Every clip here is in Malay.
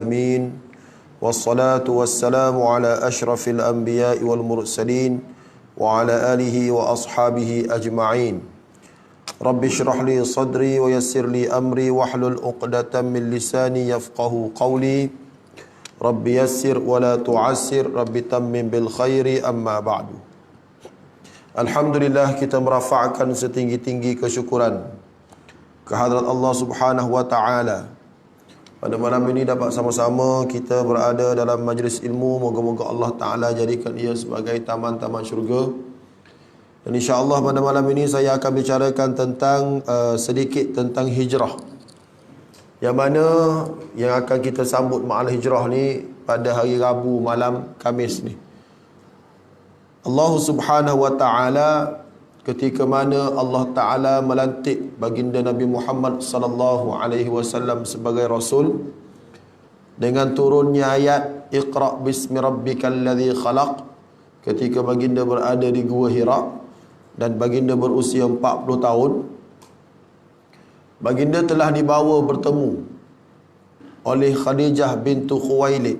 Amin. Wassalatu wassalamu ala ashrafil anbiya'i wal mursalin wa ala alihi wa ashabihi ajma'in. Rabbi shrah li sadri wa yassir li amri wahlul 'uqdatam min lisani yafqahu qawli. Rabbi yassir wa la tu'assir, Rabbi tammim bil khairi, amma ba'du. Alhamdulillah, kita merafa'kan setinggi-tinggi kesyukuran kehadrat Allah Subhanahu wa taala. Pada malam ini dapat sama-sama kita berada dalam majlis ilmu. Moga-moga Allah Ta'ala jadikan ia sebagai taman-taman syurga. Dan insya-Allah pada malam ini saya akan bicarakan tentang sedikit tentang hijrah. Yang mana yang akan kita sambut ma'al hijrah ni pada hari Rabu malam Khamis ni. Allah Subhanahu wa Ta'ala ketika mana Allah Ta'ala melantik baginda Nabi Muhammad sallallahu alaihi wasallam sebagai rasul, dengan turunnya ayat Iqra bismi rabbikal ladzi khalaq, ketika baginda berada di Gua Hira dan baginda berusia 40 tahun, baginda telah dibawa bertemu oleh Khadijah bintu Khuwailid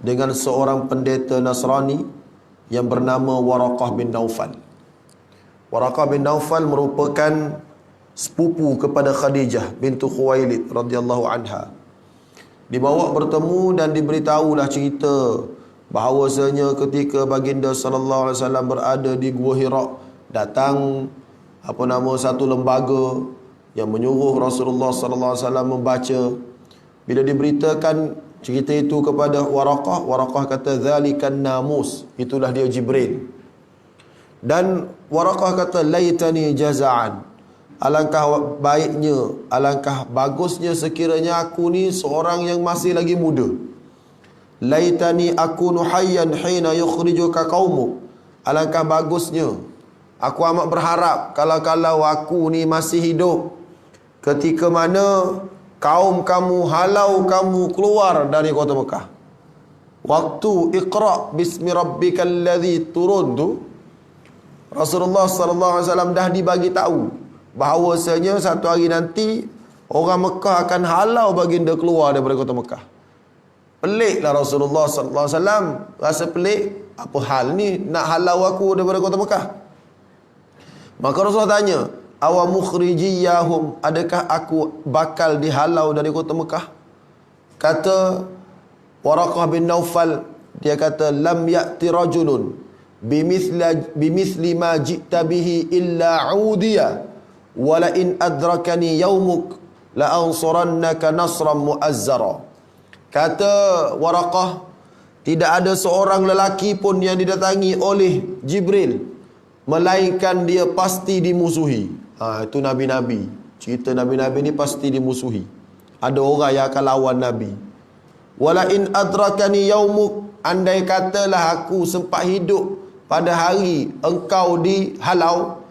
dengan seorang pendeta Nasrani yang bernama Waraqah bin Naufal. Waraqah bin Naufal merupakan sepupu kepada Khadijah bintu Khuwailid radhiyallahu anha. Dibawa bertemu dan diberitahulah cerita bahawasanya ketika baginda sallallahu alaihi wasallam berada di Gua Hira, datang satu lembaga yang menyuruh Rasulullah sallallahu alaihi wasallam membaca. Bila diberitakan cerita itu kepada Waraqah, Waraqah kata zalikan namus, itulah dia Jibril. Dan Waraqah kata laitani jaza'an, alangkah baiknya, alangkah bagusnya sekiranya aku ni seorang yang masih lagi muda. Laitani akunu hayyan hina yukhrijuka qaumuk, alangkah bagusnya, aku amat berharap kalau aku ni masih hidup ketika mana kaum kamu halau kamu keluar dari kota Mekah. Waktu Iqra bismi rabbikal ladzi turun tu, Rasulullah sallallahu alaihi wasallam dah dibagi tahu bahawasanya satu hari nanti orang Mekah akan halau baginda keluar daripada kota Mekah. Peliklah Rasulullah sallallahu alaihi wasallam, rasa pelik, apa hal ni nak halau aku daripada kota Mekah? Maka Rasulullah tanya, awa mukhrijiyahum, adakah aku bakal dihalau dari kota Mekah? Kata Waraqah bin Naufal, dia kata lam ya'ti rajulun bimithli ma ji'ta bihi illa udiya wala in adrakani yaumuk la ansurannaka nasran muazzara. Kata Waraqah, tidak ada seorang lelaki pun yang didatangi oleh Jibril melainkan dia pasti dimusuhi. Itu nabi-nabi. Cerita nabi-nabi ni pasti dimusuhi. Ada orang yang akan lawan nabi. Wala in adrakani yaumuk, andai katalah aku sempat hidup pada hari engkau dihalau,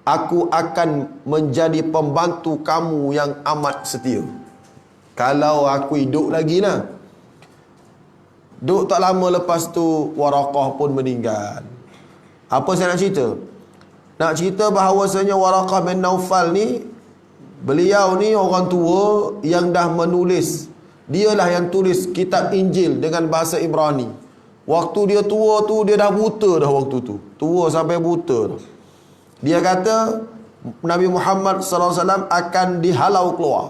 aku akan menjadi pembantu kamu yang amat setia. Kalau aku hidup lagi lah. Duk tak lama lepas tu Waraqah pun meninggal. Apa saya nak cerita? Nak cerita bahawasanya Waraqah bin Naufal ni, beliau ni orang tua yang dah menulis. Dialah yang tulis kitab Injil dengan bahasa Ibrani. Waktu dia tua tu, dia dah buta dah waktu tu. Tua sampai buta dah. Dia kata Nabi Muhammad sallallahu alaihi wasallam akan dihalau keluar.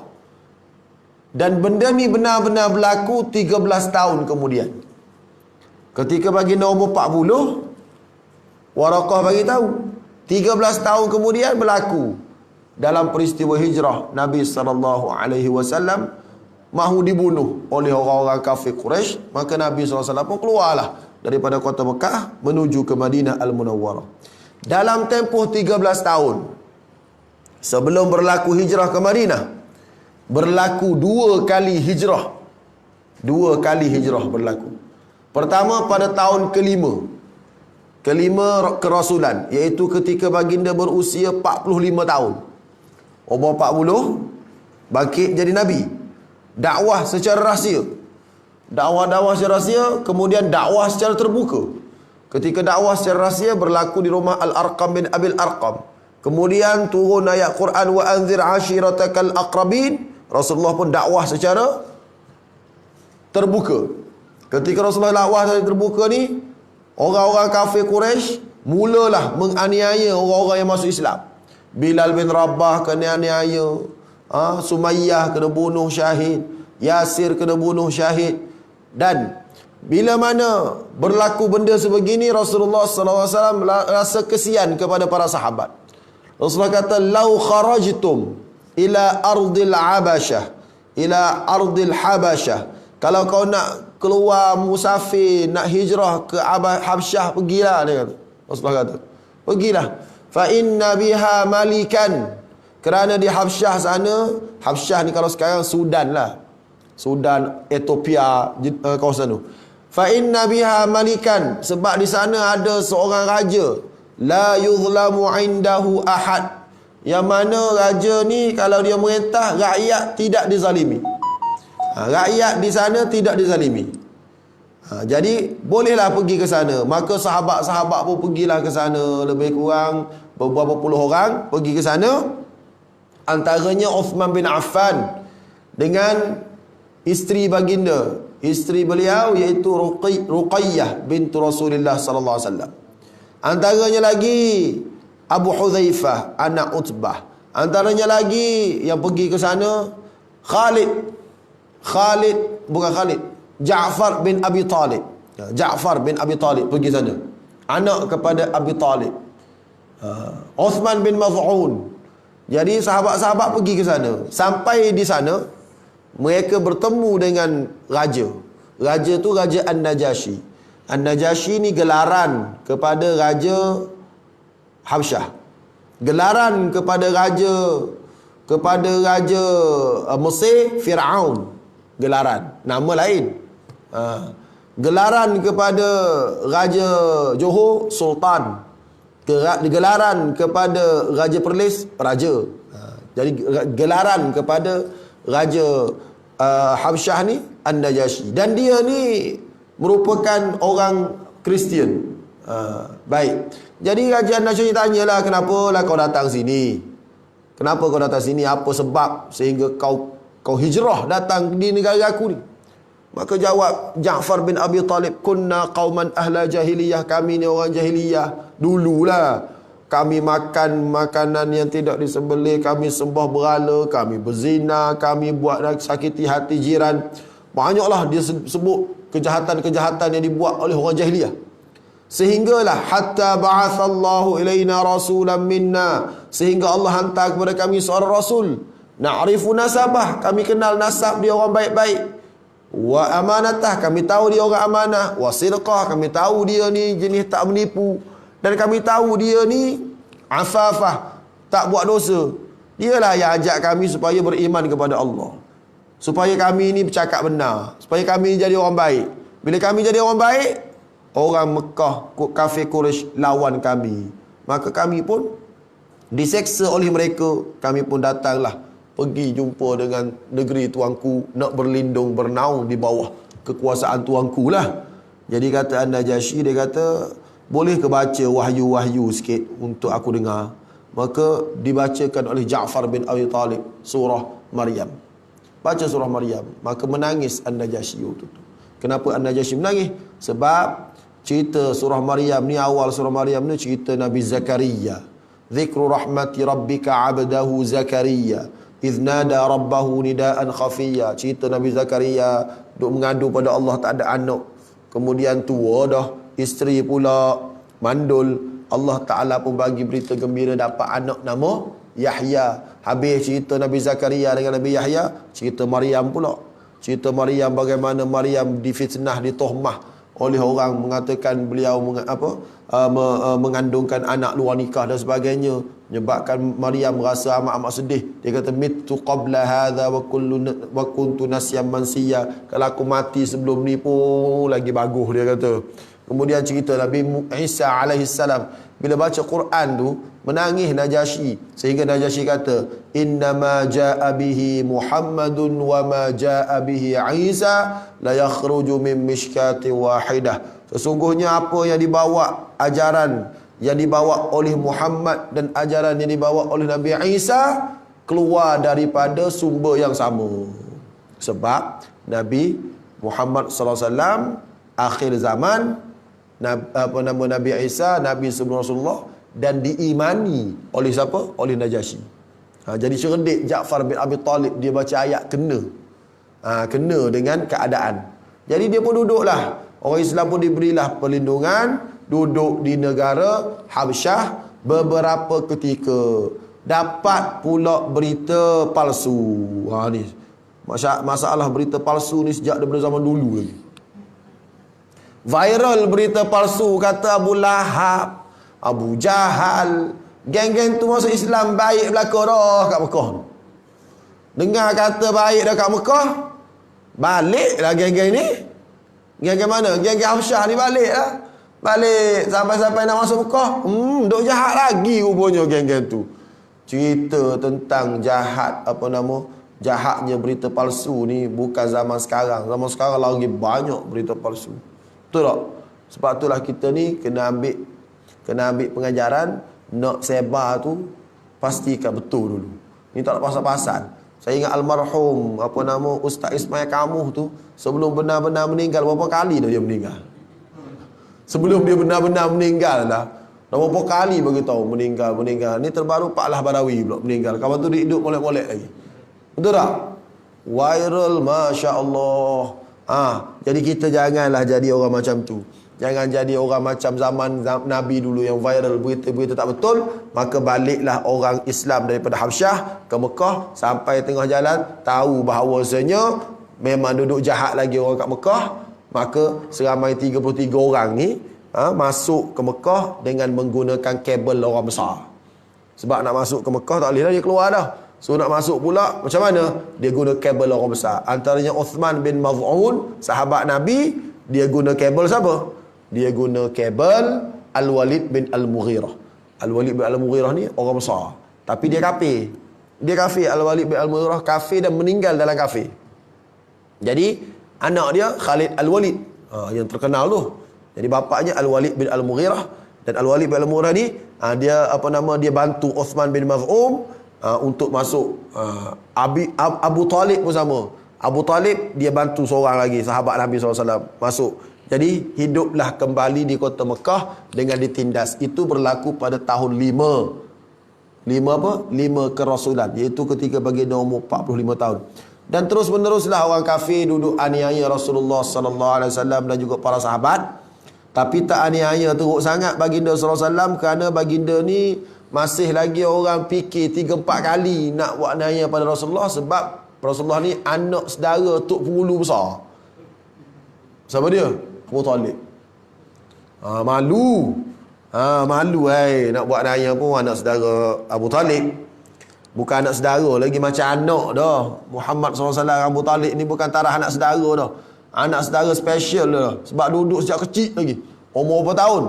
Dan benda ni benar-benar berlaku 13 tahun kemudian. Ketika baginda umur 40, Waraqah bagi tahu 13 tahun kemudian berlaku dalam peristiwa hijrah Nabi sallallahu alaihi wasallam mahu dibunuh oleh orang-orang kafir Quraisy. Maka Nabi sallallahu alaihi wasallam pun keluarlah daripada kota Mekah menuju ke Madinah Al-Munawwarah. Dalam tempoh 13 tahun sebelum berlaku hijrah ke Madinah, berlaku 2 kali hijrah. 2 kali hijrah berlaku. Pertama pada tahun kelima kerasulan, iaitu ketika baginda berusia 45 tahun. Umur 40 bangkit jadi nabi. Dakwah secara rahsia. Dakwah secara rahsia, kemudian dakwah secara terbuka. Ketika dakwah secara rahsia berlaku di rumah Al-Arqam bin Abil Arqam. Kemudian turun ayat Quran wa anzir ashiratakal aqrabin. Rasulullah pun dakwah secara terbuka. Ketika Rasulullah dakwah terbuka ni, orang-orang kafir Quraisy mulalah menganiaya orang-orang yang masuk Islam. Bilal bin Rabah kena aniaya, Sumayyah kena bunuh syahid, Yasir kena bunuh syahid. Dan bila mana berlaku benda sebegini, Rasulullah SAW rasa kesian kepada para sahabat. Rasulullah kata, "Lau kharajtum ila ardil Habasyah, ila ardil Habasyah." Kalau kau nak keluar musafir, nak hijrah ke Habsyah, pergilah, dia kata. Rasulullah kata, pergilah. Fa inna biha malikan. Kerana di Habsyah sana, Habsyah ni kalau sekarang Sudan lah. Sudan, Ethiopia, kawasan tu. Fa inna biha malikan, sebab di sana ada seorang raja, la yuzlamu indahu ahad, yang mana raja ni kalau dia merintah, rakyat tidak dizalimi. Rakyat di sana tidak dizalimi. Jadi bolehlah pergi ke sana. Maka sahabat-sahabat pun pergilah ke sana, lebih kurang beberapa puluh orang pergi ke sana. Antaranya Uthman bin Affan dengan isteri baginda, isteri beliau iaitu Ruqayyah bintu Rasulullah sallallahu alaihi wasallam. Antaranya lagi Abu Hudzaifah anak Utbah. Antaranya lagi yang pergi ke sana Ja'far bin Abi Talib. Ja'far bin Abi Talib pergi sana, anak kepada Abi Talib. Uthman bin Maz'un. Jadi sahabat-sahabat pergi ke sana. Sampai di sana mereka bertemu dengan raja. Raja tu Raja An-Najasyi. An-Najasyi ni gelaran kepada Raja Habsyah. Gelaran kepada Raja Mesir, Fir'aun. Gelaran, nama lain. Gelaran kepada Raja Johor, Sultan. Gelaran kepada Raja Perlis, Raja. Jadi gelaran kepada Raja Habsyah ni An-Najasyi. Dan dia ni merupakan orang Kristian. Baik. Jadi Raja An-Najasyi tanyalah, kenapa lah kau datang sini? Kenapa kau datang sini? Apa sebab sehingga kau hijrah datang di negara aku ni? Maka jawab Ja'far bin Abi Talib, kunna qauman ahla jahiliyah, kami ni orang jahiliyah dululah. Kami makan makanan yang tidak disembelih, kami sembah berhala, kami berzina, kami buat sakiti hati jiran. Banyaklah dia sebut kejahatan-kejahatan yang dibuat oleh orang jahiliyah. Sehinggalah hatta ba'athallahu ilaina rasulan minna, sehingga Allah hantar kepada kami seorang rasul. Na'rifu nasabah, kami kenal nasab dia orang baik-baik. Wa amanatah, kami tahu dia orang amanah. Wa sidqah, kami tahu dia ni jenis tak menipu. Dan kami tahu dia ni afafah, tak buat dosa. Dialah yang ajak kami supaya beriman kepada Allah, supaya kami ni bercakap benar, supaya kami jadi orang baik. Bila kami jadi orang baik, orang Mekah, kafir Quraisy lawan kami, maka kami pun diseksa oleh mereka. Kami pun datanglah, pergi jumpa dengan negeri tuanku, nak berlindung, bernaung di bawah kekuasaan tuanku lah. Jadi kata An-Najasyi, dia kata, boleh ke baca wahyu-wahyu sikit untuk aku dengar? Maka dibacakan oleh Ja'far bin Abi Talib surah Maryam. Baca surah Maryam, maka menangis An-Najasyi itu. Kenapa An-Najasyi menangis? Sebab cerita surah Maryam ni, awal surah Maryam ni cerita Nabi Zakaria. Zikru rahmati rabbika abdahu Zakaria idh nada rabbahu nidaan khafiyya. Cerita Nabi Zakaria duk mengadu pada Allah, tak ada anak, kemudian tua dah, isteri pula mandul. Allah Ta'ala pun bagi berita gembira dapat anak nama Yahya. Habis cerita Nabi Zakaria dengan Nabi Yahya, cerita Maryam pula. Cerita Maryam, bagaimana Maryam difitnah, ditohmah oleh orang mengatakan beliau mengandungkan anak luar nikah dan sebagainya, menyebabkan Maryam merasa amat-amat sedih. Dia kata, mittu qabla hadha wa kuntu nasyan mansiya. Kalau aku mati sebelum ni pun lagi bagus, dia kata. Kemudian cerita Nabi Isa alaihissalam, bila baca Quran tu menangis Najasyi, sehingga Najasyi kata, innama jaa bihi Muhammadun wa ma jaa bihi Isa la yakhruju min mishkati wahidah. Sesungguhnya apa yang dibawa, ajaran yang dibawa oleh Muhammad dan ajaran yang dibawa oleh Nabi Isa keluar daripada sumber yang sama. Sebab Nabi Muhammad sallallahu alaihi wasallam akhir zaman, Nabi Isa, Nabi sebelum Rasulullah, dan diimani oleh siapa? Oleh Najasyi. Jadi cerdik Ja'far bin Abi Talib, dia baca ayat kena. Kena dengan keadaan. Jadi dia pun duduklah. Orang Islam pun diberilah perlindungan, duduk di negara Habsyah beberapa ketika. Dapat pula berita palsu. Ni masalah berita palsu ni sejak daripada zaman dulu lagi. Viral berita palsu, kata Abu Lahab, Abu Jahal, geng-geng tu masuk Islam baik belaka dah kat Mekah. Dengar kata baik dah kat Mekah, baliklah geng-geng ni. Geng-geng mana? Geng-geng Habsyah ni balik lah. Balik sampai-sampai nak masuk Mekah. Duk jahat lagi rupanya geng-geng tu. Cerita tentang jahatnya berita palsu ni bukan zaman sekarang. Zaman sekarang lagi banyak berita palsu. Betul tak? Sebab itulah kita ni kena ambil pengajaran. Nak sebar tu pastikan betul dulu. Ni tak nak pasal-pasal. Saya ingat almarhum Ustaz Ismail Kamuh tu, sebelum benar-benar meninggal, berapa kali dah dia meninggal. Sebelum dia benar-benar meninggal dah, berapa kali beritahu meninggal. Ni terbaru Pak Lah Badawi pula meninggal. Kawan tu dia hidup molek-molek lagi. Betul tak? Viral, Masya Allah. Jadi kita janganlah jadi orang macam tu. Jangan jadi orang macam zaman Nabi dulu yang viral berita-berita tak betul. Maka baliklah orang Islam daripada Habsyah ke Mekah, sampai tengah jalan tahu bahawasanya memang duduk jahat lagi orang kat Mekah. Maka seramai 33 orang ni masuk ke Mekah dengan menggunakan kabel orang besar. Sebab nak masuk ke Mekah tak boleh lah dia keluar dah. So nak masuk pula macam mana? Dia guna kabel orang besar. Antaranya Uthman bin Maz'un, sahabat Nabi, dia guna kabel siapa? Dia guna kabel Al-Walid bin Al-Mughirah. Al-Walid bin Al-Mughirah ni orang besar, tapi dia kafir. Dia kafir. Al-Walid bin Al-Mughirah kafir dan meninggal dalam kafir. Jadi anak dia Khalid Al-Walid, yang terkenal tu. Jadi bapaknya Al-Walid bin Al-Mughirah, dan Al-Walid bin Al-Mughirah ni dia bantu Uthman bin Maz'um untuk masuk. Abu Talib pun sama. Abu Talib dia bantu seorang lagi sahabat Nabi SAW masuk. Jadi hiduplah kembali di kota Mekah dengan ditindas. Itu berlaku pada tahun 5 kerasulan, iaitu ketika baginda umur 45 tahun. Dan terus meneruslah orang kafir duduk aniaya Rasulullah sallallahu alaihi wasallam dan juga para sahabat. Tapi tak aniaya teruk sangat baginda sallallahu alaihi wasallam, kerana baginda ni masih lagi orang fikir 3-4 kali nak buat aniaya pada Rasulullah. Sebab Rasulullah ni anak saudara Tok Penghulu besar. Siapa dia? Abu Talib. Malu. Malu nak buat naya pun anak saudara Abu Talib. Bukan anak saudara lagi, macam anak dah. Muhammad SAW Abu Talib ni bukan taraf anak saudara dah. Anak saudara special dah. Sebab duduk sejak kecil lagi. Umur berapa tahun?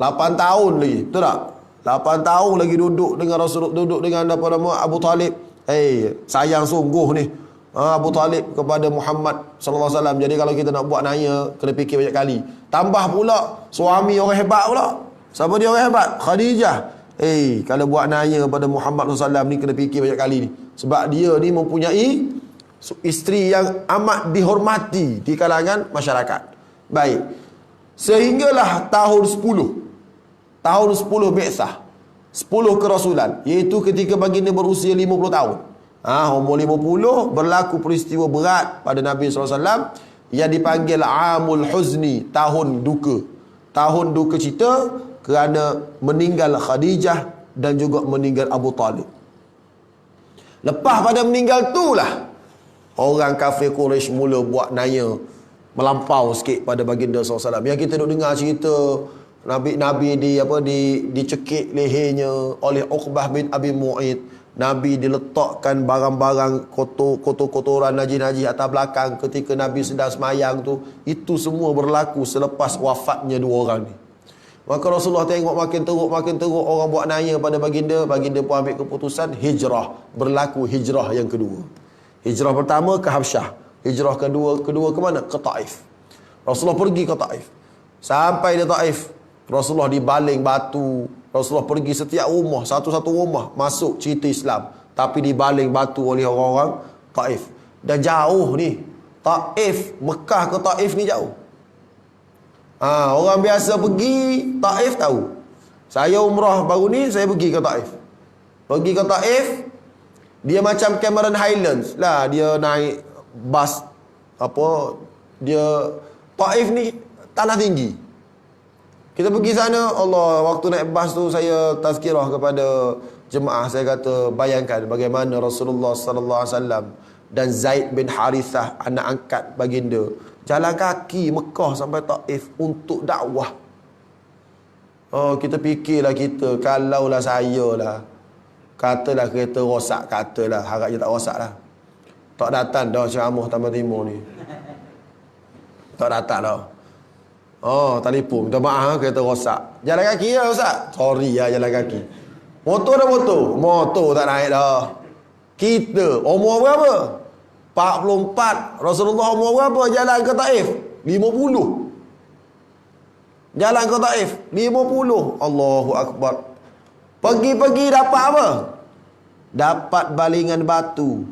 8 tahun lagi. Betul tak? 8 tahun lagi duduk dengan Rasulullah, duduk dengan Abu Talib. Sayang sungguh ni Abu Talib kepada Muhammad sallallahu alaihi wasallam. Jadi kalau kita nak buat naya, kena fikir banyak kali. Tambah pula suami orang hebat pula. Siapa dia orang hebat? Khadijah. Kalau buat naya pada Muhammad sallallahu alaihi wasallam ni, kena fikir banyak kali ni. Sebab dia ni mempunyai isteri yang amat dihormati di kalangan masyarakat. Baik. Sehinggalah tahun 10. Tahun 10 Bi'sah. 10 kerasulan, iaitu ketika baginda berusia 50 tahun. Umur 50 berlaku peristiwa berat pada Nabi SAW yang dipanggil Amul Huzni, tahun duka. Tahun duka cita kerana meninggal Khadijah dan juga meninggal Abu Talib. Lepas pada meninggal tu lah orang kafir Quraisy mula buat naya melampau sikit pada baginda SAW. Yang kita duk dengar cerita Nabi dicekik lehernya oleh Uqbah bin Abi Mu'id. Nabi diletakkan barang-barang kotor-kotoran najis-najis atas belakang ketika Nabi sedang semayang tu. Itu semua berlaku selepas wafatnya dua orang ni. Maka Rasulullah tengok makin teruk orang buat naya pada baginda. Baginda pun ambil keputusan hijrah. Berlaku hijrah yang kedua. Hijrah pertama ke Habsyah. Hijrah kedua ke mana? Ke Taif. Rasulullah pergi ke Taif. Sampai di Taif, Rasulullah dibaling batu. Rasulullah pergi setiap rumah, satu-satu rumah masuk cerita Islam, tapi dibaling batu oleh orang-orang Taif. Dan jauh ni Taif, Mekah ke Taif ni jauh. Orang biasa pergi Taif tahu. Saya umrah baru ni, saya pergi ke Taif. Pergi ke Taif, dia macam Cameron Highlands lah. Dia naik bas, dia Taif ni tanah tinggi. Kita pergi sana, Allah, waktu naik bas tu saya tazkirah kepada jemaah, saya kata bayangkan bagaimana Rasulullah sallallahu alaihi wasallam dan Zaid bin Harithah, anak angkat baginda, jalan kaki Mekah sampai Taif untuk dakwah. Kita fikirlah, kita kalaulah saya lah, katalah kereta rosak, katalah, harap je tak rosak lah, tak datang dah ceramah Taman Timur ni, tak datang dah. Telefon, minta maaf kereta rosak. Jalan kaki lah rosak. Sorry lah, jalan kaki. Motor dah motor tak naik dah. Kita umur berapa? 44. Rasulullah umur berapa jalan ke Taif? 50. Jalan ke Taif 50. Allahu Akbar. Pergi-pergi dapat apa? Dapat balingan batu.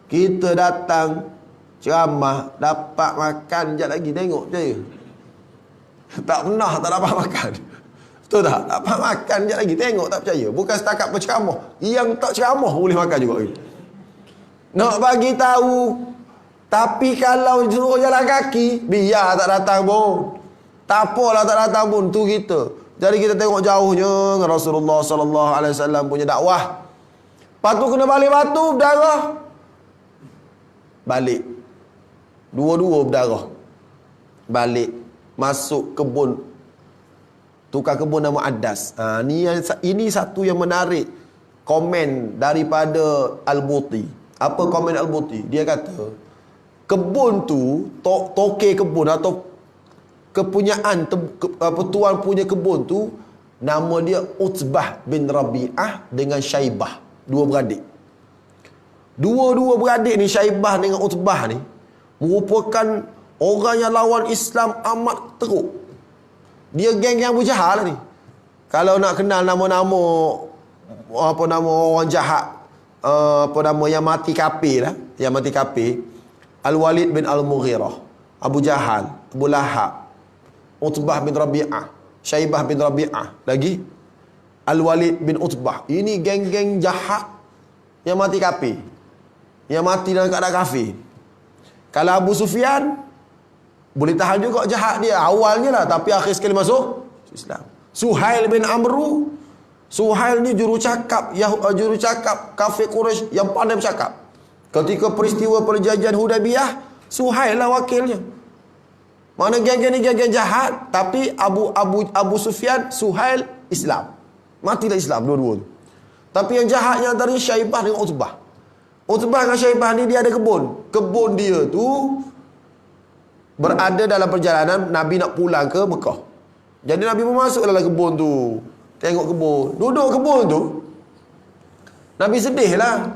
Kita datang ceramah, dapat makan sekejap lagi, tengok je. Tak pernah tak dapat makan. Betul tak? Dapat makan sekejap lagi, tengok tak percaya. Bukan setakat berceramah, yang tak ceramah boleh makan juga. Nak bagi tahu. Tapi kalau suruh jalan kaki, biar tak datang pun. Tak apalah tak datang pun, tu kita. Jadi kita tengok jauhnya Rasulullah sallallahu alaihi wasallam punya dakwah. Lepas tu kena balik batu, berdarah. Balik. Dua-dua berdarah. Balik. Masuk kebun. Tukar kebun nama Adas. Ini satu yang menarik. Komen daripada Al-Buti. Apa komen Al-Buti? Dia kata, kebun tu, toke kebun atau kepunyaan tuan punya kebun tu, nama dia Utbah bin Rabi'ah dengan Syaibah. Dua beradik. Dua beradik ni, Syaibah dengan Utbah ni, merupakan orang yang lawan Islam amat teruk. Dia geng yang Abu Jahal ni. Kalau nak kenal nama-nama, apa nama orang jahat, apa nama yang mati kafir lah, yang mati kafir, Al-Walid bin Al-Mughirah, Abu Jahal, Abu Lahab, Utbah bin Rabi'ah, Syaibah bin Rabi'ah, lagi Al-Walid bin Utbah. Ini geng-geng jahat yang mati kafir, yang mati dalam keadaan kafir. Kalau Abu Sufyan boleh tahan juga jahat dia awalnya lah, tapi akhir sekali masuk Islam. Suhail bin Amru, Suhail ni jurucakap kafir Quraisy yang pandai bercakap. Ketika peristiwa perjanjian Hudaybiyah, Suhail lah wakilnya. Mana geng-geng ni geng-geng jahat, tapi Abu Sufyan, Suhail Islam. Matilah Islam dua-dua tu. Tapi yang jahatnya antara Syaibah dengan Utbah. Utbah dengan Syaibah ni dia ada kebun. Kebun dia tu berada dalam perjalanan Nabi nak pulang ke Mekah. Jadi Nabi pun masuk dalam kebun tu. Tengok kebun. Duduk kebun tu, Nabi sedih lah.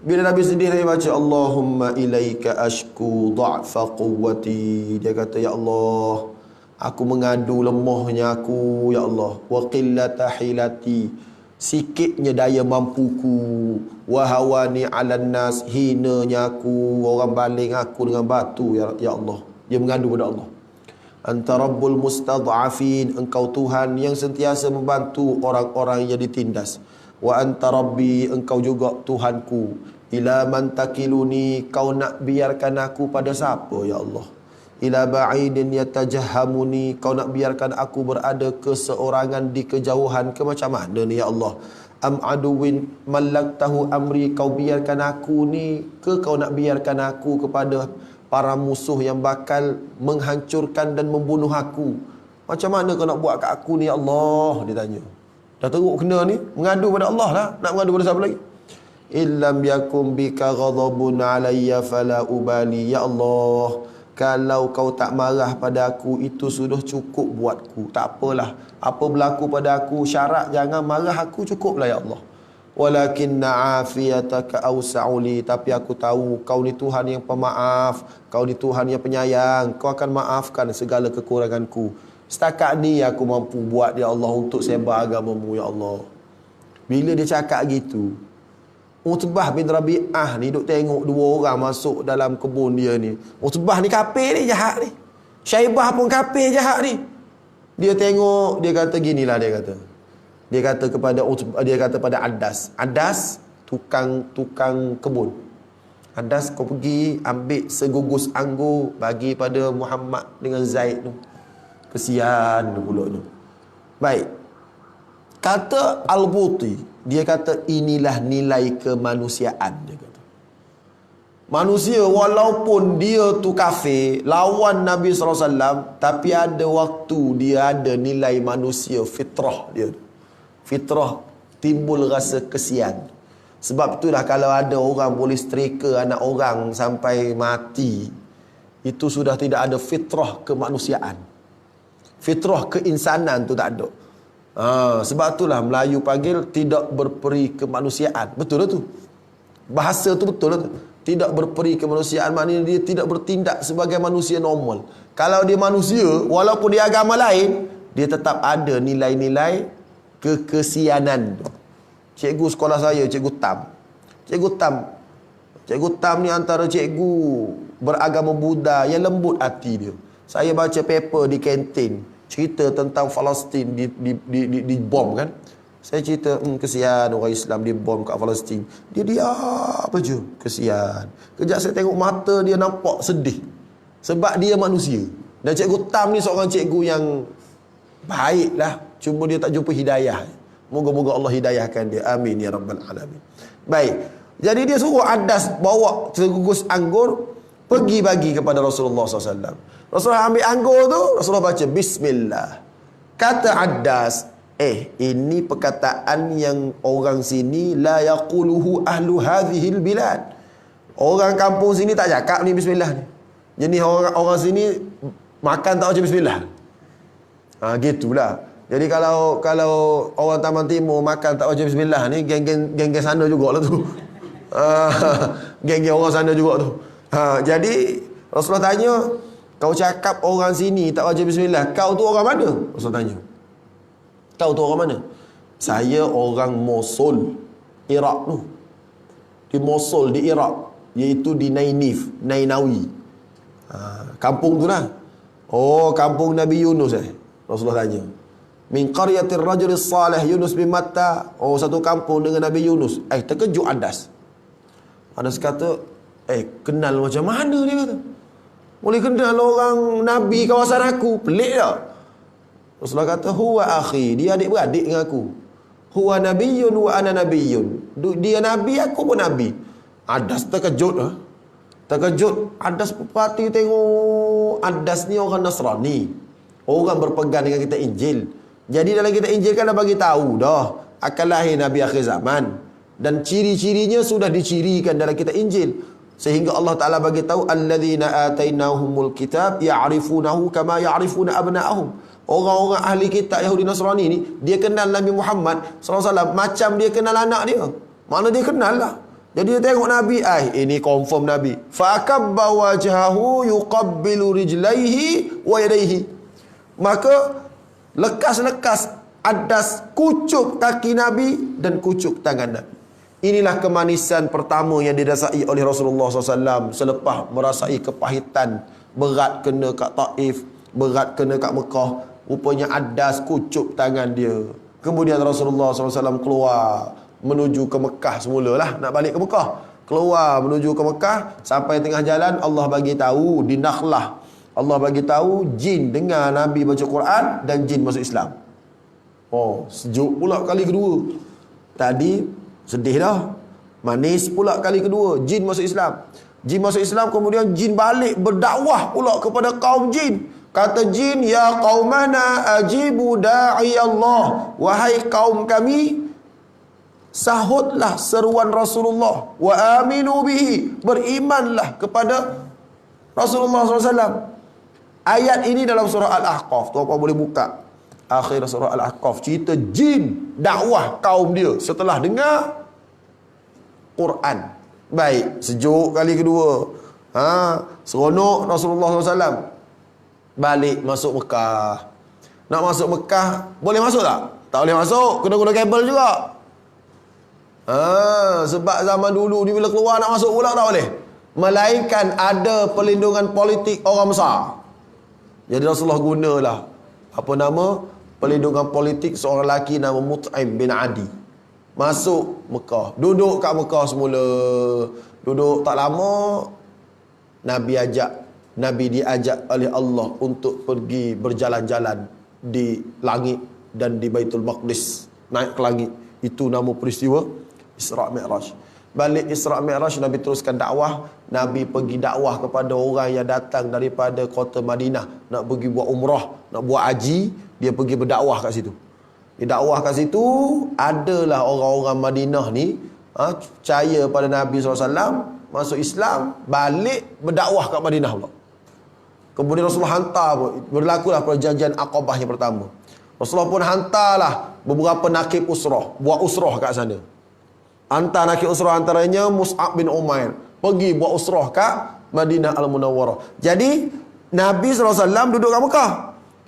Bila Nabi sedih, Nabi baca Allahumma ilaika ashku dha'fa quwwati. Dia kata, ya Allah, aku mengadu lemahnya aku, ya Allah, wa qillata hilati, sikitnya daya mampuku, wa hawani 'alan nas, hinanya aku, orang baling aku dengan batu, ya Allah. Dia mengadu kepada Allah. Anta rabbul mustad'afin, engkau Tuhan yang sentiasa membantu orang-orang yang ditindas. Wa anta rabbi, engkau juga Tuhanku. Ila man takiluni, kau nak biarkan aku pada siapa, ya Allah? Ila ba'idin yatajahamuni, kau nak biarkan aku berada keseorangan di kejauhan ke macam mana ni, ya Allah? Am aduwin mallaktahu amri, kau biarkan aku ni ke kau nak biarkan aku kepada para musuh yang bakal menghancurkan dan membunuh aku? Macam mana kau nak buat kat aku ni, ya Allah? Dia tanya. Dah teruk kena ni, mengadu pada Allah lah. Nak mengadu pada siapa lagi? Illam yakum bika ghadabun alayya fala ubali, ya Allah, kalau kau tak marah pada aku, itu sudah cukup buatku. Tak apalah apa berlaku pada aku, syarat jangan marah aku, cukuplah, ya Allah. Walakinna afiyataka awsa'u li, tapi aku tahu kau ni Tuhan yang pemaaf, kau ni Tuhan yang penyayang, kau akan maafkan segala kekuranganku. Setakat ni aku mampu buat, ya Allah, untuk sebar agamamu, ya Allah. Bila dia cakap gitu, Utbah bin Rabi'ah ni duk tengok dua orang masuk dalam kebun dia ni. Utbah ni kafir ni, jahat ni. Syaibah pun kafir jahat ni. Dia tengok, dia kata ginilah, dia kata. Dia kata kepada Utbah, dia kata pada Adas. Adas tukang kebun. Adas, kau pergi ambil segugus anggur bagi pada Muhammad dengan Zaid tu. Kesian tu pula tu. Baik. Kata Al-Buti, dia kata inilah nilai kemanusiaan, dia kata. Manusia walaupun dia tu kafir, lawan Nabi SAW, tapi ada waktu dia ada nilai manusia, fitrah dia. Fitrah timbul rasa kesian. Sebab itulah kalau ada orang boleh setrika anak orang sampai mati, itu sudah tidak ada fitrah kemanusiaan. Fitrah keinsanan tu tak ada. Sebab itulah Melayu panggil tidak berperi kemanusiaan. Betul lah tu. Bahasa tu betul lah tu. Tidak berperi kemanusiaan maknanya dia tidak bertindak sebagai manusia normal. Kalau dia manusia, walaupun dia agama lain, dia tetap ada nilai-nilai kekesianan tu. Cikgu sekolah saya, Cikgu Tam. Cikgu Tam ni antara cikgu beragama Buddha yang lembut hati dia. Saya baca paper di kantin, cerita tentang Palestin di bom kan. Saya cerita, kesian orang Islam di bom kat Palestin. Dia diam aja, kesian. Kejap saya tengok mata dia nampak sedih. Sebab dia manusia. Dan Cikgu Tam ni seorang cikgu yang baiklah, cuma dia tak jumpa hidayah. Moga-moga Allah hidayahkan dia. Amin ya rabbal alamin. Baik. Jadi dia suruh Adas bawa segugus anggur pergi bagi kepada Rasulullah SAW. Rasulullah ambil anggur tu, Rasulullah baca Bismillah. Kata Adas, ini perkataan yang orang sini la yaquluhu ahlu hadhil bilad. Orang kampung sini tak cakap ni Bismillah ni. Jadi orang sini makan tak baca Bismillah. Gitulah. Jadi kalau orang Taman Timur makan tak baca Bismillah ni, geng-geng sana jugalah tu. Geng-geng orang sana juga tu. Jadi Rasulullah tanya, kau cakap orang sini tak baca Bismillah, kau tu orang mana? Rasulullah tanya. Kau tu orang mana? Saya orang Mosul, Iraq tu. Di Mosul, di Iraq. Iaitu di Nainawi. Kampung tu lah. Oh, kampung Nabi Yunus Rasulullah tanya. Min qaryatir rajulis salih Yunus bin Matta. Oh, satu kampung dengan Nabi Yunus. Terkejut Adas. Adas kata, kenal macam mana dia kata? Boleh kenal orang Nabi kawasan aku? Pelik tak? Rasulullah kata, huwa akhi. Dia adik-beradik dengan aku. Huwa nabiyyun wa ana nabiyyun. Dia Nabi, aku pun Nabi. Adas terkejut. Terkejut. Adas perhati tengok. Adas ni orang Nasrani. Orang berpegang dengan kitab Injil. Jadi dalam kitab Injil kan dah bagi tahu dah akan lahir Nabi akhir zaman. Dan ciri-cirinya sudah dicirikan dalam kitab Injil. Sehingga Allah Ta'ala bagi tahu alladzina atainahumul kitab ya'rifunahu kama ya'rifuna abna'ahum. Orang-orang ahli kitab Yahudi Nasrani ni, dia kenal Nabi Muhammad SAW macam dia kenal anak dia. Mana dia kenal lah. Jadi dia tengok Nabi, ini confirm Nabi. Fa'akabba wajhahu yuqabbilu rijlaihi wa yadaihi. Maka lekas-lekas Adas kucuk kaki Nabi dan kucuk tangan Nabi. Inilah kemanisan pertama yang dirasai oleh Rasulullah SAW selepas merasai kepahitan. Berat kena kat Taif, berat kena kat Mekah. Rupanya Adas kucuk tangan dia. Kemudian Rasulullah SAW keluar menuju ke Mekah semulalah, nak balik ke Mekah. Keluar menuju ke Mekah, sampai tengah jalan Allah bagi tahu di Nakhlah. Allah bagi tahu jin dengar Nabi baca Quran dan jin masuk Islam. Sejuk pula kali kedua. Tadi sedih dah. Manis pula kali kedua. Jin masuk Islam. Jin masuk Islam, kemudian jin balik berdakwah pula kepada kaum jin. Kata jin, ya qaumana ajibu da'i Allah. Wahai kaum kami, sahutlah seruan Rasulullah. Wa aminu bihi. Berimanlah kepada Rasulullah SAW. Ayat ini dalam surah Al-Ahqaf. Tuan-tuan boleh buka akhir surah Al-Ahqaf. Cerita jin dakwah kaum dia setelah dengar Quran. Baik, sejuk kali kedua. Seronok Rasulullah SAW. Balik masuk Mekah. Nak masuk Mekah, boleh masuk tak? Tak boleh masuk, kena guna kabel juga. Sebab zaman dulu ni bila keluar nak masuk pula tak boleh. Melainkan ada perlindungan politik orang besar. Jadi Rasulullah gunalah apa nama perlindungan politik seorang lelaki nama Mut'im bin Adi. Masuk Mekah, duduk kat Mekah semula. Duduk tak lama, Nabi diajak oleh Allah untuk pergi berjalan-jalan di langit dan di Baitul Maqdis, naik ke langit. Itu nama peristiwa Isra' Mi'raj. Balik Isra' Mi'raj, Nabi teruskan dakwah. Nabi pergi dakwah kepada orang yang datang daripada kota Madinah nak pergi buat umrah, nak buat haji. Dia pergi berdakwah kat situ. Dia dakwah kat situ, adalah orang-orang Madinah ni percaya pada Nabi SAW, masuk Islam, balik berdakwah kat Madinah pula. Kemudian Rasulullah hantar, berlakulah perjanjian Aqabah yang pertama. Rasulullah pun hantarlah beberapa nakib usrah, buat usrah kat sana. Hantar nakib usrah, antaranya Mus'ab bin Umair, pergi buat usrah kat Madinah Al-Munawwarah. Jadi Nabi SAW duduk kat Mekah.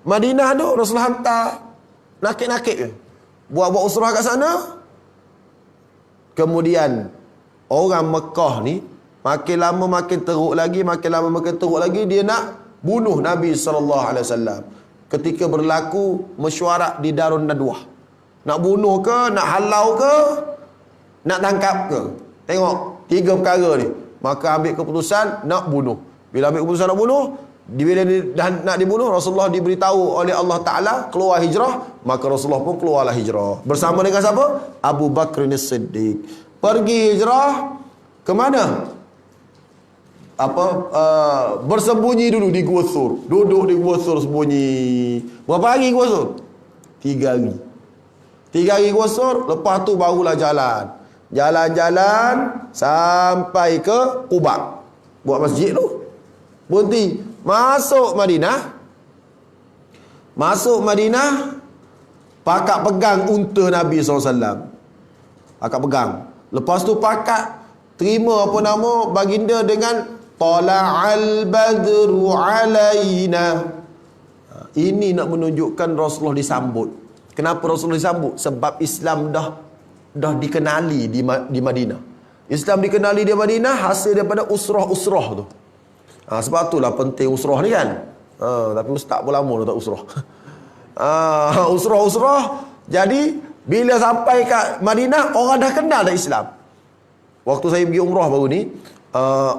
Madinah tu Rasulullah hantar nakib-nakib je, buat usrah kat sana. Kemudian orang Mekah ni makin lama makin teruk lagi, makin lama makin teruk lagi. Dia nak bunuh Nabi SAW. Ketika berlaku mesyuarat di Darun Nadwah, nak bunuh ke, nak halau ke, nak tangkap ke. Tengok 3 perkara ni. Maka ambil keputusan nak bunuh. Bila ambil keputusan nak bunuh, bila nak dibunuh, Rasulullah diberitahu oleh Allah Ta'ala keluar hijrah. Maka Rasulullah pun keluarlah hijrah bersama dengan siapa? Abu Bakr As-Siddiq. Pergi hijrah ke mana? Bersembunyi dulu di Gua Thur. Duduk di Gua Thur sembunyi. Berapa hari Gua Thur? 3 hari. 3 hari Gua Thur. Lepas tu barulah jalan. Jalan-jalan sampai ke Quba. Buat masjid tu. Berhenti. Masuk Madinah. Pakak pegang unta Nabi SAW. Pakak pegang. Lepas tu pakak terima apa nama baginda dengan Tala'al badru alaina. Ini nak menunjukkan Rasulullah disambut. Kenapa Rasulullah disambut? Sebab Islam dah dikenali di Madinah. Islam dikenali di Madinah hasil daripada usrah-usrah tu. Sebab itulah penting usrah ni kan. Tapi ustaz pun lama dah tak usrah. Usrah-usrah. Jadi bila sampai kat Madinah, orang dah kenal dah Islam. Waktu saya pergi umrah baru ni,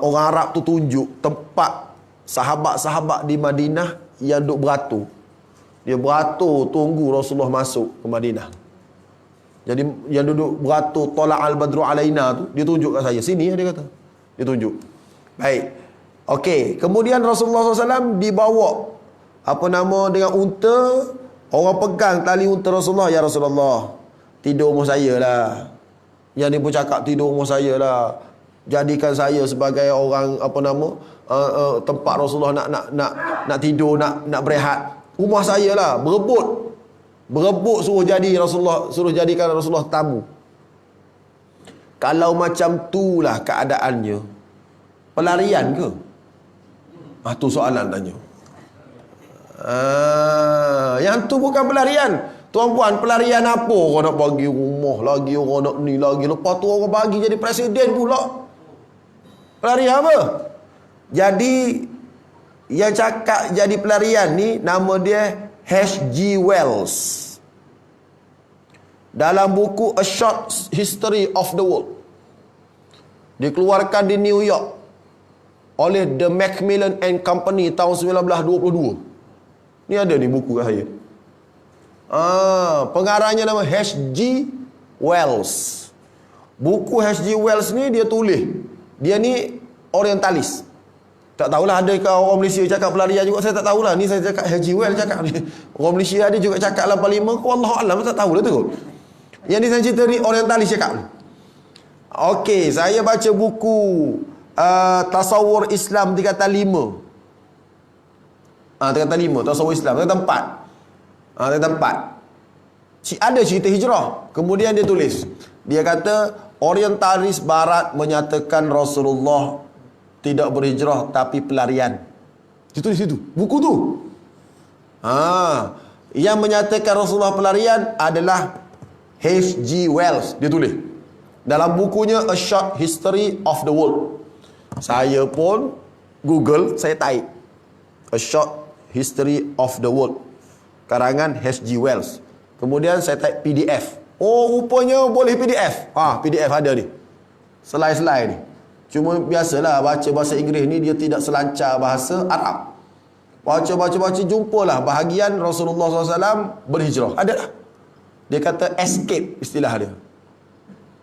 orang Arab tu tunjuk tempat sahabat-sahabat di Madinah yang duduk beratur. Dia beratur tunggu Rasulullah masuk ke Madinah. Jadi yang duduk beratur Tala'al badru alaina tu, dia tunjuk kat saya. Sini dia kata. Dia tunjuk. Baik. Okey, kemudian Rasulullah SAW dibawa dengan unta. Orang pegang tali unta Rasulullah. Ya Rasulullah, tidur rumah saya lah. Yang ni pun cakap tidur rumah saya lah. Jadikan saya sebagai orang tempat Rasulullah nak tidur, nak berehat. Rumah saya lah. Berebut suruh jadikan Rasulullah tamu. Kalau macam tu lah keadaannya, pelarian ke? Tu soalan tanya. Yang tu bukan pelarian. Tuan-puan, pelarian apa? Orang nak bagi rumah lagi, orang nak ni lagi. Lepas tu orang bagi jadi presiden pula. Pelarian apa? Jadi yang cakap jadi pelarian ni nama dia H.G. Wells. Dalam buku A Short History of the World, dikeluarkan di New York oleh The Macmillan and Company tahun 1922. Ni ada ni buku kat saya. Pengarangnya nama H.G. Wells. Buku H.G. Wells ni dia tulis. Dia ni orientalis. Tak tahulah ada ke orang Malaysia cakap pelarian juga, saya tak tahulah. Ni saya cakap H.G. Wells cakap ni. Orang Malaysia ada juga cakap 85 ke, wallahualam tak tahulah tu. Yang ni saya cerita ni orientalis cakap. Okey, saya baca buku Tasawur Islam tingkatan 5. Tingkatan 5 Tasawur Islam tingkatan 4. Tingkatan 4. Ada cerita hijrah. Kemudian dia tulis, dia kata orientalis barat menyatakan Rasulullah tidak berhijrah tapi pelarian. Dia tulis situ buku tu. Yang menyatakan Rasulullah pelarian adalah H.G. Wells. Dia tulis. Dalam bukunya A Short History of the World. Saya pun Google, saya type A Short History of the World, karangan H.G. Wells. Kemudian saya type PDF. Oh, rupanya boleh PDF. PDF ada ni. Selai-selai ni. Cuma biasalah baca bahasa Inggeris ni dia tidak selancar bahasa Arab. Baca jumpalah bahagian Rasulullah SAW berhijrah. Ada lah. Dia kata escape, istilah dia.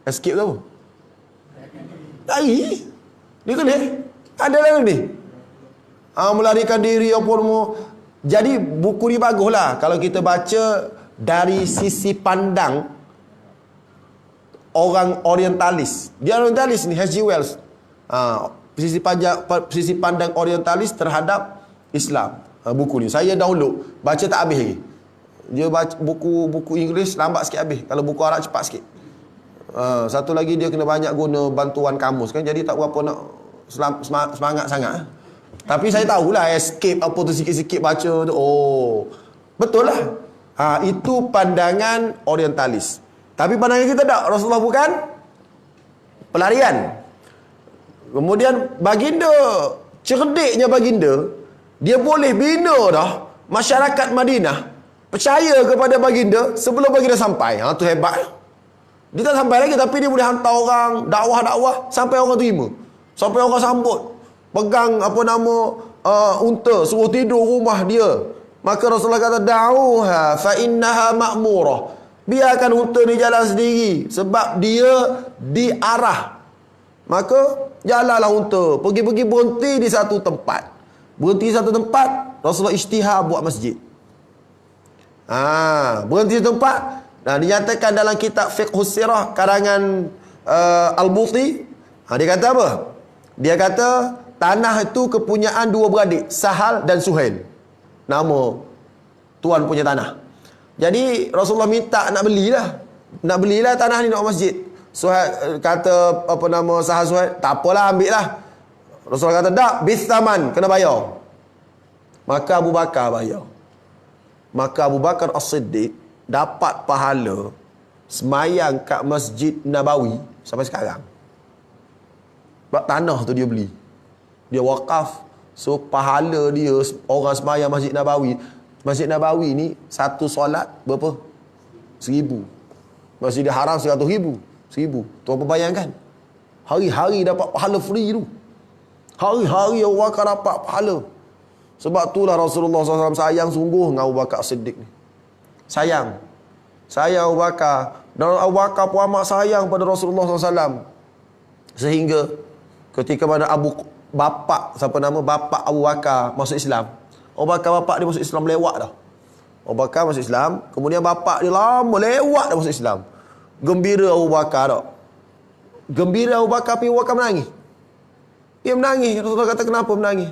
Escape tu apa? Lari. Dia tulis. Ada lah ni. Melarikan diri apa semua. Jadi buku ni baguslah kalau kita baca dari sisi pandang orang orientalis. Dia orientalis ni, H.G. Wells. Sisi pandang orientalis terhadap Islam. Buku ni saya download, baca tak habis lagi. Dia baca buku Inggeris lambat sikit habis. Kalau buku Arab cepat sikit. Satu lagi dia kena banyak guna bantuan kamus kan, jadi tak berapa nak semangat sangat. Tapi saya tahulah escape apa tu, sikit-sikit baca tu. Oh, betul lah. Itu pandangan orientalis. Tapi pandangan kita tak. Rasulullah bukan pelarian. Kemudian baginda, cerdiknya baginda, dia boleh bina dah masyarakat Madinah percaya kepada baginda sebelum baginda sampai. Tu hebat. Dia tak sampai lagi tapi dia boleh hantar orang dakwah-dakwah sampai orang terima. Sampai orang sambut. Pegang unta, suruh tidur rumah dia. Maka Rasulullah kata, da'uha fa innaha ma'murah. Biarkan unta ni jalan sendiri sebab dia diarah. Maka jalanlah unta, pergi-pergi berhenti di satu tempat. Berhenti di satu tempat, Rasulullah isytihar buat masjid. Berhenti di tempat. Nah, dinyatakan dalam kitab Fiqhus Sirah karangan Al-Buti. Dia kata apa? Dia kata tanah itu kepunyaan dua beradik, Sahal dan Suhail. Nama tuan punya tanah. Jadi Rasulullah minta nak belilah tanah ni nak masjid. Suhail kata Sahal Suhail, tak apalah, ambil lah. Rasulullah kata, tak, bisaman, kena bayar. Maka Abu Bakar bayar. Maka Abu Bakar As-Siddiq dapat pahala semayang kat Masjid Nabawi sampai sekarang. Sebab tanah tu dia beli, dia wakaf. So pahala dia orang semayang Masjid Nabawi. Masjid Nabawi ni satu solat berapa? 1,000. Masjid Haram 100,000. 1,000. Tuan bayangkan, hari-hari dapat pahala free tu. Hari-hari Abu Bakar dapat pahala. Sebab itulah Rasulullah SAW sayang sungguh dengan Abu Bakar Siddiq ni. Sayang Abu Bakar. Dan Abu Bakar pun amat sayang pada Rasulullah SAW. Sehingga ketika mana bapak Abu Bakar masuk Islam. Abu Bakar bapak dia masuk Islam lewat dah. Abu Bakar masuk Islam, kemudian bapak dia lama lewat dah masuk Islam. Gembira Abu Bakar tak? Gembira Abu Bakar, tapi Abu Bakar menangis. Dia menangis. Rasulullah kata, kenapa menangis?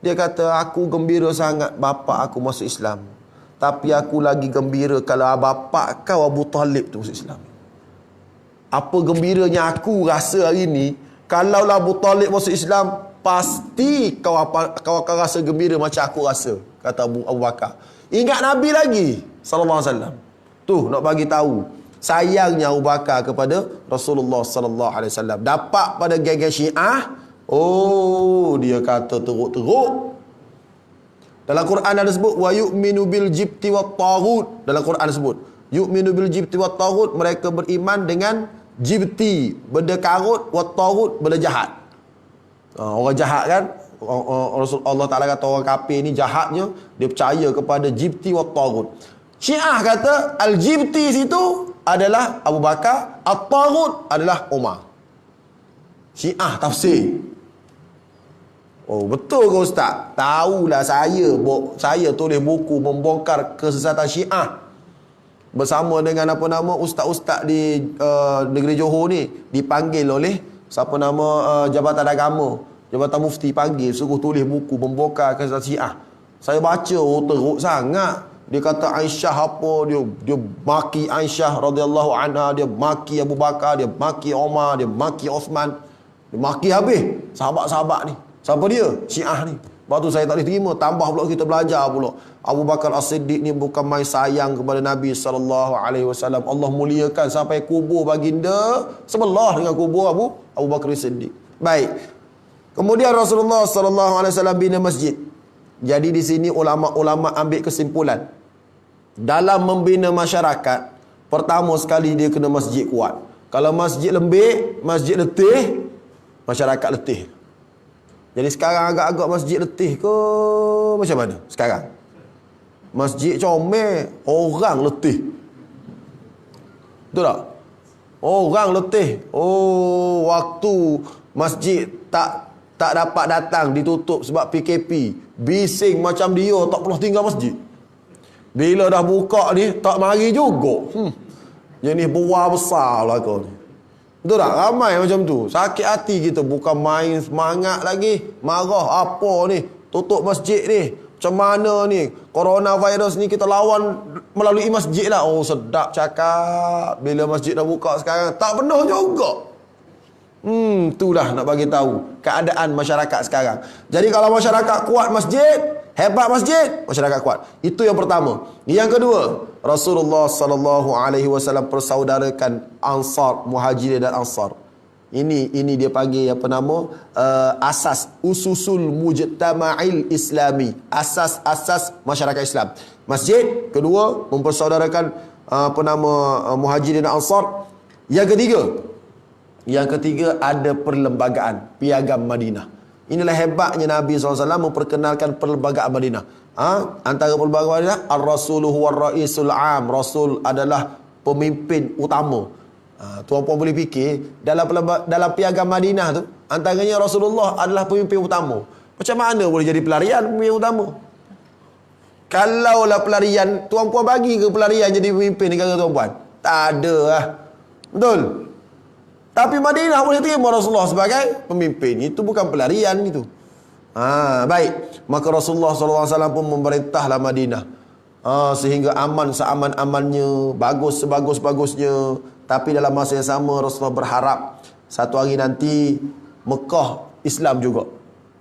Dia kata, aku gembira sangat bapak aku masuk Islam. Tapi aku lagi gembira kalau bapak kau Abu Talib tu masuk Islam. Apa gembiranya aku rasa hari ni, kalaulah Abu Talib masuk Islam, pasti kau akan rasa gembira macam aku rasa, kata Abu Bakar. Ingat Nabi lagi sallallahu alaihi wasallam. Tu nak bagi tahu sayangnya Abu Bakar kepada Rasulullah sallallahu alaihi wasallam. Dapat pada geng-geng Syiah, dia kata teruk-teruk. Dalam Quran ada sebut wa yu'minu bil jibti wat taghut. Dalam Quran sebut yu'minu bil jibti wat taghut, mereka beriman dengan jibti, benda karut, wat taghut, benda jahat. Orang jahat kan, Allah Ta'ala kata orang kafir ni jahatnya, dia percaya kepada jibti wa taghut. Syiah kata al-jibti situ adalah Abu Bakar, at-taghut adalah Umar. Syiah tafsir. Oh, betul ke Ustaz? Tahulah saya tulis buku membongkar kesesatan Syiah bersama dengan ustaz-ustaz di negeri Johor ni, dipanggil oleh Jabatan Agama, Jabatan Mufti panggil, suruh tulis buku membongkar kesesatan Syiah. Saya baca, teruk sangat. Dia kata Aisyah apa, dia maki Aisyah radhiyallahu anha, dia maki Abu Bakar, dia maki Umar, dia maki Osman, dia maki habis sahabat-sahabat ni. Siapa dia? Syiah ni. Lepas tu saya tak boleh terima. Tambah pula kita belajar pula. Abu Bakar As-Siddiq ni bukan main sayang kepada Nabi SAW. Allah muliakan sampai kubur baginda sebelah dengan kubur Abu Bakar As-Siddiq. Baik. Kemudian Rasulullah SAW bina masjid. Jadi di sini ulama-ulama ambil kesimpulan. Dalam membina masyarakat, pertama sekali dia kena masjid kuat. Kalau masjid lembik, masjid letih, masyarakat letih. Jadi sekarang agak-agak masjid letih ke macam mana sekarang? Masjid comel, orang letih. Betul tak? Orang letih. Oh, waktu masjid tak dapat datang, ditutup sebab PKP. Bising macam dia, tak pernah tinggal masjid. Bila dah buka ni, tak mari juga. Jenis buah besar lah kau ni. Betul tak? Ramai macam tu. Sakit hati kita. Bukan main semangat lagi. Marah apa ni? Tutup masjid ni. Macam mana ni? Coronavirus ni kita lawan melalui masjid lah. Oh, sedap cakap. Bila masjid dah buka sekarang, tak penuh juga. Itulah nak bagi tahu keadaan masyarakat sekarang. Jadi kalau masyarakat kuat masjid, hebat masjid, masyarakat kuat. Itu yang pertama. Yang kedua, Rasulullah SAW persaudarakan Ansar, Muhajirin dan Ansar. Ini dia panggil apa nama? Asas ususul mujtama'il islami. Asas masyarakat Islam. Masjid, kedua, mempersaudarakan Muhajirin dan Ansar. Yang ketiga ada perlembagaan Piagam Madinah. Inilah hebatnya Nabi SAW memperkenalkan perlembagaan Madinah. Antara perlembagaan Madinah, Ar-Rasuluhu war-Ra'isul Am. Rasul adalah pemimpin utama. Tuan-puan boleh fikir, dalam Piagam Madinah tu, antaranya Rasulullah adalah pemimpin utama. Macam mana boleh jadi pelarian pemimpin utama? Kalaulah pelarian, tuan-puan bagi ke pelarian jadi pemimpin negara tuan-puan? Tak ada lah. Betul? Tapi Madinah boleh terima Rasulullah sebagai pemimpin. Itu bukan pelarian itu. Baik. Maka Rasulullah SAW pun memerintahlah Madinah. Sehingga aman seaman-amannya, bagus sebagus-bagusnya. Tapi dalam masa yang sama Rasulullah berharap satu hari nanti Mekah Islam juga.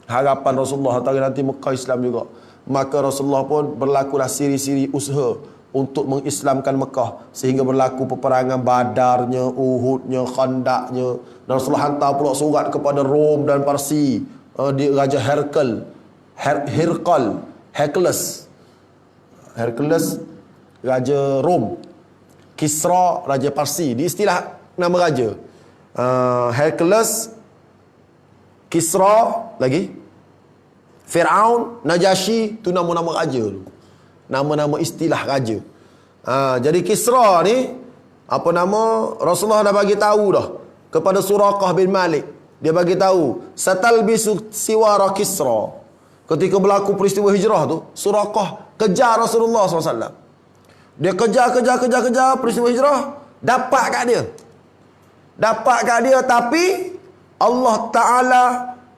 Harapan Rasulullah satu hari nanti Mekah Islam juga. Maka Rasulullah pun berlakulah siri-siri usaha untuk mengislamkan Mekah, sehingga berlaku peperangan Badarnya, Uhudnya, Khandaknya. Dan Rasulullah hantar pula surat kepada Rom dan Parsi, di Raja Hercules Raja Rom, Kisra Raja Parsi. Di istilah nama raja, Hercules, Kisra, lagi Fir'aun, Najasyi. Tu nama-nama raja tu, nama-nama istilah raja. Jadi Kisra ni, apa nama, Rasulullah dah bagi tahu dah kepada Suraqah bin Malik. Dia bagi tahu, satalbisu siwara Kisra. Ketika berlaku peristiwa hijrah tu, Suraqah kejar Rasulullah SAW. Dia kejar peristiwa hijrah, dapat kat dia. Tapi Allah Ta'ala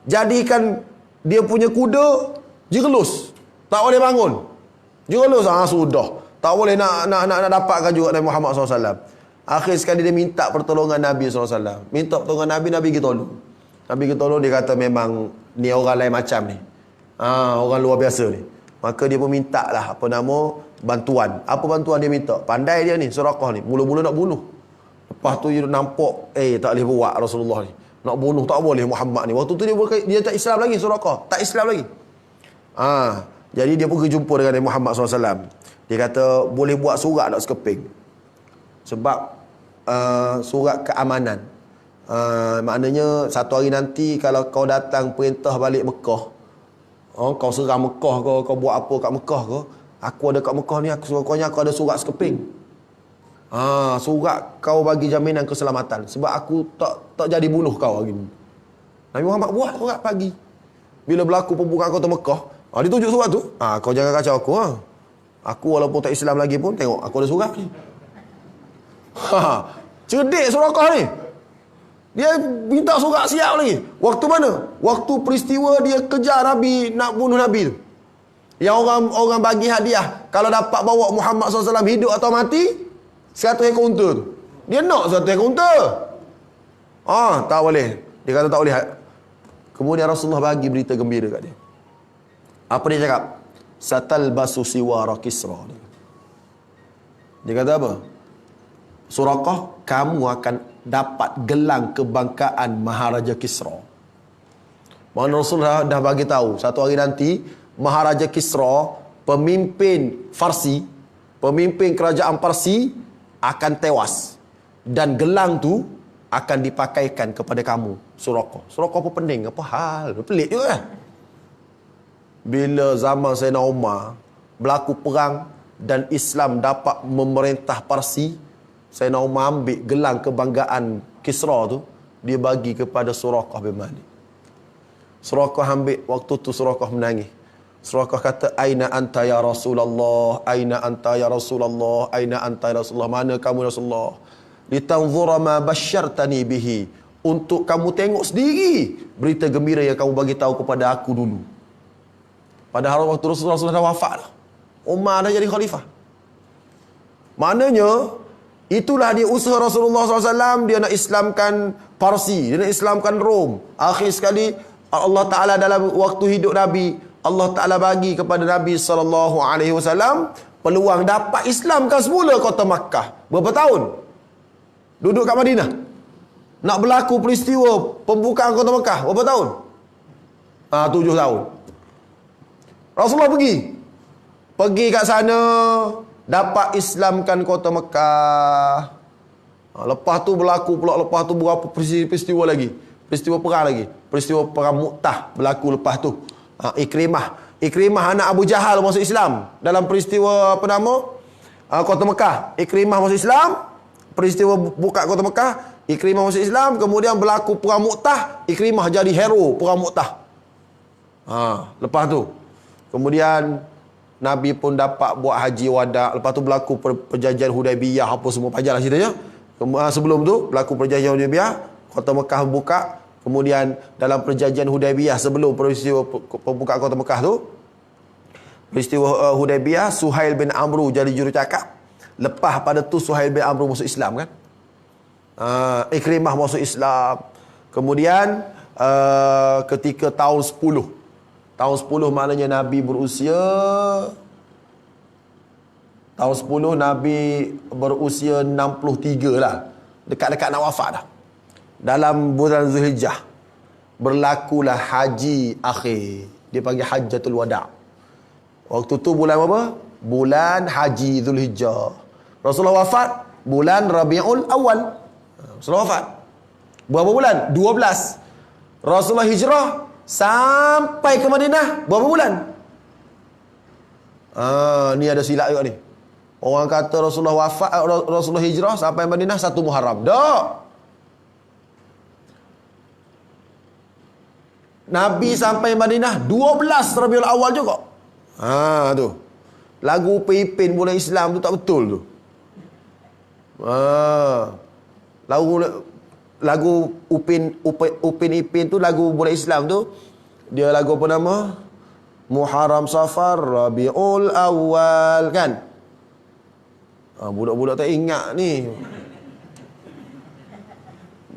jadikan dia punya kuda jegelus, tak boleh bangun. Jegelus, sudah tak boleh nak dapatkan juga Nabi Muhammad SAW. Akhir sekali dia minta pertolongan Nabi SAW. Minta pertolongan Nabi kita tolong. Nabi kita tolong, dia kata memang ni orang lain macam ni. Orang luar biasa ni. Maka dia pun minta lah bantuan. Apa bantuan dia minta? Pandai dia ni, Suraqah ni. Mula-mula nak bunuh. Lepas tu dia nampak, tak boleh buat Rasulullah ni. Nak bunuh tak boleh Muhammad ni. Waktu tu dia tak Islam lagi, Suraqah. Tak Islam lagi. Jadi dia pergi jumpa dengan Nabi Muhammad SAW. Dia kata, boleh buat surat tak sekeping? Sebab surat keamanan. Maknanya satu hari nanti kalau kau datang perintah balik Mekah, kau serang Mekah ke, kau buat apa kat Mekah ke, aku ada kat Mekah ni, aku ada surat sekeping. Surat kau bagi jaminan keselamatan. Sebab aku tak jadi bunuh kau hari ni. Nabi Muhammad buat surat pagi. Bila berlaku pembukaan kota Mekah, dia tunjuk surat tu. Kau jangan kacau aku. Aku walaupun tak Islam lagi pun, tengok aku ada surat ni. Cerdik Suraqah ni. Dia minta surat siap lagi. Waktu mana? Waktu peristiwa dia kejar Nabi, nak bunuh Nabi tu. Yang orang bagi hadiah, kalau dapat bawa Muhammad SAW hidup atau mati, 100 ekor unta tu. Dia nak 100 ekor unta. Tak boleh. Dia kata tak boleh. Kemudian Rasulullah bagi berita gembira kat dia. Apa dia cakap? Satalbasu siwara Kisra. Dia kata apa? Suraqah, kamu akan dapat gelang kebanggaan Maharaja Kisra. Mana Rasulullah dah bagi tahu satu hari nanti Maharaja Kisra, pemimpin Farsi, pemimpin kerajaan Parsi akan tewas dan gelang tu akan dipakaikan kepada kamu, Suraqah. Suraqah apa pening? Apa hal? Pelik juga kan? Bila zaman Sayyidina Umar berlaku perang dan Islam dapat memerintah Parsi, Sayyidina Umar ambil gelang kebanggaan Kisra tu, dia bagi kepada Suraqah bin Malik. Suraqah ambil, waktu tu Suraqah menangis. Suraqah kata, aina anta ya Rasulullah, aina anta ya Rasulullah, aina anta ya Rasulullah, mana kamu ya Rasulullah? Litanzura ma basyartani bihi, untuk kamu tengok sendiri berita gembira yang kamu bagi tahu kepada aku dulu. Padahal waktu Rasulullah dah wafat dah. Umar dah jadi khalifah. Maknanya itulah dia usaha Rasulullah SAW. Dia nak Islamkan Parsi, dia nak Islamkan Rom. Akhir sekali Allah Ta'ala dalam waktu hidup Nabi, Allah Ta'ala bagi kepada Nabi SAW peluang dapat Islamkan semula kota Makkah. Berapa tahun duduk kat Madinah? Nak berlaku peristiwa pembukaan kota Makkah berapa tahun? 7 tahun. Rasulullah pergi kat sana, dapat Islamkan kota Mekah. Lepas tu berlaku pula, lepas tu berapa peristiwa lagi, peristiwa perang lagi, peristiwa perang Mu'tah berlaku lepas tu. Ikrimah anak Abu Jahal masuk Islam dalam peristiwa apa nama, kota Mekah. Ikrimah masuk Islam, peristiwa buka kota Mekah, Ikrimah masuk Islam. Kemudian berlaku perang Mu'tah, Ikrimah jadi hero perang Mu'tah. Lepas tu kemudian Nabi pun dapat buat haji wada. Lepas tu berlaku perjanjian Hudaibiyah, apa semua panjang lah ceritanya. Sebelum tu berlaku perjanjian Hudaibiyah, kota Mekah buka. Kemudian dalam perjanjian Hudaibiyah, sebelum peristiwa pembukaan kota Mekah tu, peristiwa Hudaibiyah, Suhail bin Amru jadi jurucakap. Lepas pada tu Suhail bin Amru masuk Islam kan. Ikrimah masuk Islam. Kemudian ketika tahun 10 maknanya Nabi berusia, tahun 10 Nabi berusia 63 lah. Dekat-dekat nak wafat dah. Dalam bulan Zulhijjah berlakulah haji akhir. Dia panggil Hajjatul Wada'. Waktu tu bulan apa? Bulan Haji Zulhijjah. Rasulullah wafat bulan Rabiul Awal. Rasulullah wafat berapa bulan? 12. Rasulullah hijrah sampai ke Madinah berapa bulan? Ni ada silap juga ni. Orang kata Rasulullah wafat, Rasulullah hijrah sampai Madinah 1 Muharram. Tak. Nabi sampai Madinah 12 Rabiul Awal juga. Tu. Lagu Upin Ipin bulan Islam tu tak betul tu. Lagu Upin Ipin tu, lagu bulan Islam tu, dia lagu apa nama? Muharram, Safar, Rabiul Awal kan? Budak-budak tak ingat ni.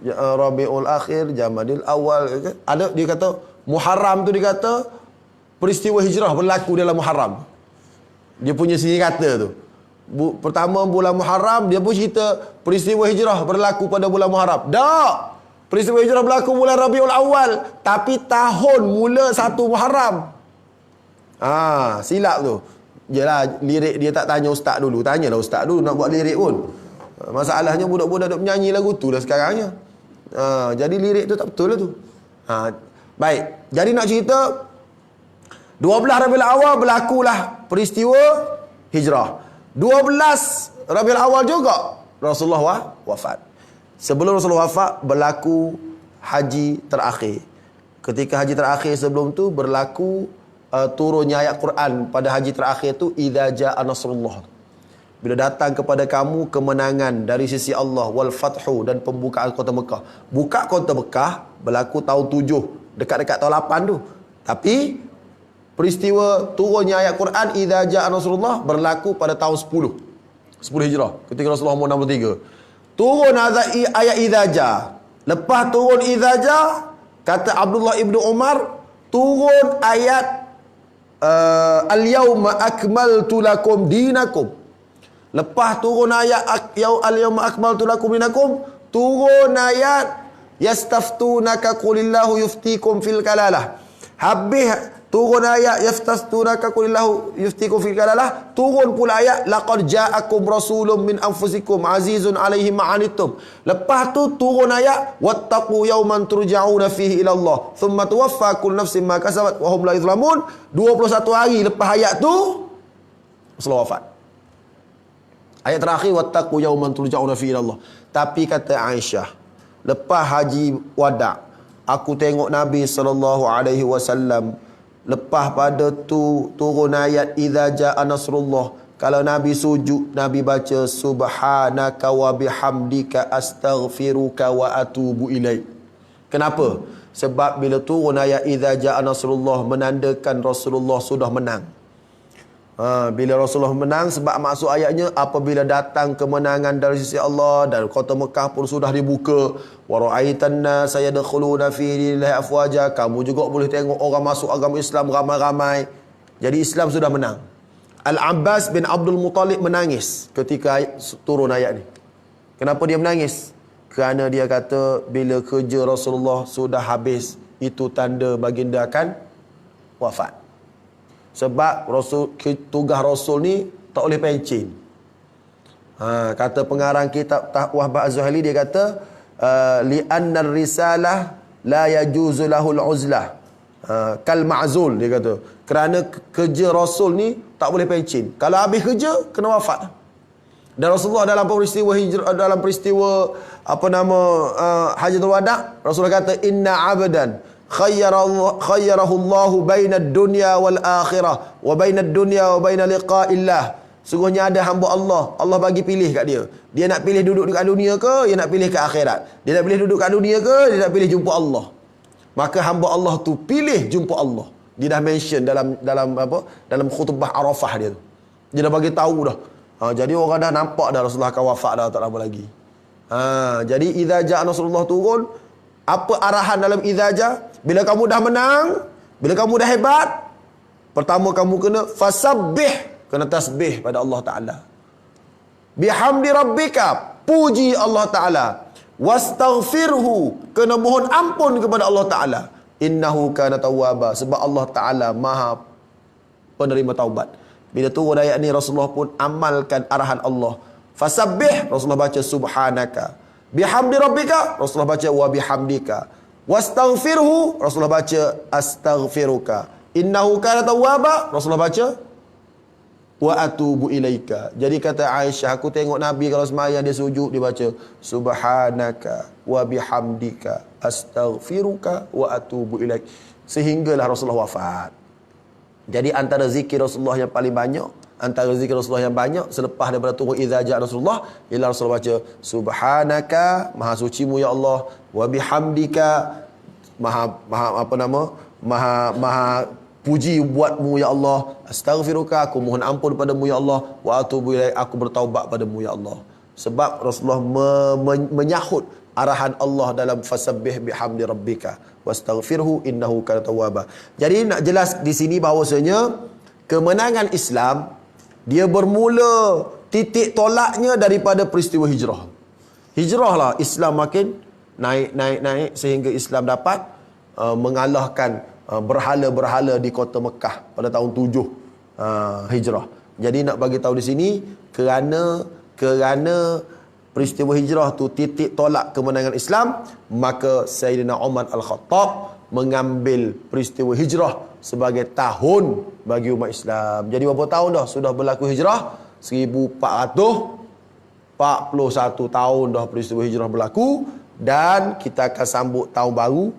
Rabiul Akhir, Jamadil Awal. Ada dia kata Muharram tu, dia kata peristiwa hijrah berlaku dalam Muharram. Dia punya sini kata tu. Pertama bulan Muharram, dia pun cerita peristiwa hijrah berlaku pada bulan Muharram. Tak. Peristiwa hijrah berlaku bulan Rabiul Awal, tapi tahun mula 1 Muharram. Silap tu. Yalah, lirik dia tak tanya ustaz dulu. Tanyalah ustaz dulu nak buat lirik pun. Masalahnya budak-budak duk menyanyi lagu tu dah sekarangnya. Jadi lirik tu tak betul lah tu. Baik. Jadi nak cerita 12 Rabiul Awal berlakulah peristiwa hijrah. 12 Rabiul Awal juga Rasulullah wafat. Sebelum Rasulullah wafat berlaku haji terakhir. Ketika haji terakhir sebelum tu berlaku turunnya ayat Quran pada haji terakhir tu, idza jaa nasrullah. Bila datang kepada kamu kemenangan dari sisi Allah, wal fathu, dan pembukaan kota Mekah. Buka kota Mekah berlaku tahun 7, dekat-dekat tahun 8 tu. Tapi peristiwa turunnya ayat Quran idza jaa nasrullah berlaku pada tahun 10 Hijrah, ketika Rasulullah umur 63. Turun ayat idza jaa. Lepas turun idza jaa, kata Abdullah ibnu Umar, turun ayat al-yawma akmaltu lakum dinakum. Lepas turun ayat al-yawma akmaltu lakum dinakum, turun ayat yastaftunaka qulillahu yuftikum fil kalalah. Habis turun ayat yastaftunaka qulillahu yuftikum fil kalalah, turun pula ayat laqad ja'akum rasulun min anfusikum azizun 'alaihi ma 'anittum. Lepas tu turun ayat wattaqu yawman turja'una fihi ila Allah thumma tuwaffa kullu nafsin ma kasabat wa hum la yuzlamun. 21 hari lepas ayat tu Rasulullah wafat. Ayat terakhir wattaqu yawman turja'una fihi ila Allah. Tapi kata Aisyah, lepas haji wada, aku tengok Nabi SAW, lepas pada tu turun ayat idza jaa nasrullah. Kalau Nabi sujud, Nabi baca subhanaka wa bihamdika astaghfiruka wa atubu ilaik. Kenapa? Sebab bila turun ayat idza jaa nasrullah, menandakan Rasulullah sudah menang. Bila Rasulullah menang, sebab maksud ayatnya apabila datang kemenangan dari sisi Allah dan kota Mekah pun sudah dibuka, wa ra'aitan nas yadkhuluna fi dinillahi afwaja, kamu juga boleh tengok orang masuk agama Islam ramai-ramai. Jadi Islam sudah menang. Al-Abbas bin Abdul Muttalib menangis ketika turun ayat ni. Kenapa dia menangis? Kerana dia kata bila kerja Rasulullah sudah habis, itu tanda baginda akan wafat. Sebab tugas Rasul ni tak boleh pencin. Kata pengarang kitab Wahbah Az-Zuhaili, dia kata li'anna risalah la yajuzu lahul uzlah kal ma'zul. Dia kata kerana kerja Rasul ni tak boleh pencin. Kalau habis kerja kena wafat. Dan Rasulullah dalam peristiwa hijrah, dalam peristiwa Hajjatul Wada', Rasulullah kata inna abdan khayyarahu Allahu bainad dunya wal akhirah wa bainad dunya wa baina liqa'illah. Sungguhnya ada hamba Allah bagi pilih kat dia. Dia nak pilih duduk dekat dunia ke, dia nak pilih ke akhirat. Dia nak pilih duduk kat dunia ke, dia nak pilih jumpa Allah. Maka hamba Allah tu pilih jumpa Allah. Dia dah mention dalam khutbah Arafah dia tu. Dia dah bagi tahu dah. Jadi orang dah nampak dah Rasulullah akan wafat dah, tak lama lagi. Jadi idza jaa Nasrullah turun, apa arahan dalam idza jaa? Bila kamu dah menang, bila kamu dah hebat, pertama kamu kena fasabbih, kena tasbih pada Allah Ta'ala. Bihamdi rabbika, puji Allah Ta'ala. Wastaghfirhu, kena mohon ampun kepada Allah Ta'ala. Innahu kana tawwaba, sebab Allah Ta'ala maha penerima taubat. Bila turun ayat ni, Rasulullah pun amalkan arahan Allah. Fasabbih, Rasulullah baca subhanaka. Bihamdi rabbika, Rasulullah baca wa bihamdika. Wastaghfirhu, Rasulullah baca astaghfiruka. Innahu kana tawwaba, Rasulullah baca wa atubu ilaika. Jadi kata Aisyah, aku tengok Nabi kalau sembahyang dia sujud, dia baca subhanaka wa bihamdika astaghfiruka wa atubu ilaik, sehinggalah Rasulullah wafat. Jadi antara zikir Rasulullah yang paling banyak, antara zikir Rasulullah yang banyak selepas daripada turun idza jaa Rasulullah, ialah Rasulullah baca subhanaka, maha sucimu ya Allah, wa bihamdika, maha puji buatmu ya Allah, astaghfiruka, aku mohon ampun padamu ya Allah, wa atubu ilaik, aku bertaubat padamu ya Allah. Sebab Rasulullah menyahut arahan Allah dalam fasabbih bihamdi rabbika wastaghfirhu innahu kana tawwaba. Jadi nak jelas di sini bahawasanya kemenangan Islam dia bermula, titik tolaknya daripada peristiwa hijrah. Hijrahlah Islam makin naik sehingga Islam dapat mengalahkan berhala-berhala di kota Mekah pada tahun 7 hijrah. Jadi nak bagi tahu di sini, kerana peristiwa hijrah tu titik tolak kemenangan Islam, maka Sayyidina Umar Al-Khattab mengambil peristiwa hijrah sebagai tahun bagi umat Islam. Jadi berapa tahun dah sudah berlaku hijrah? 1441 tahun dah peristiwa hijrah berlaku, dan kita akan sambut tahun baru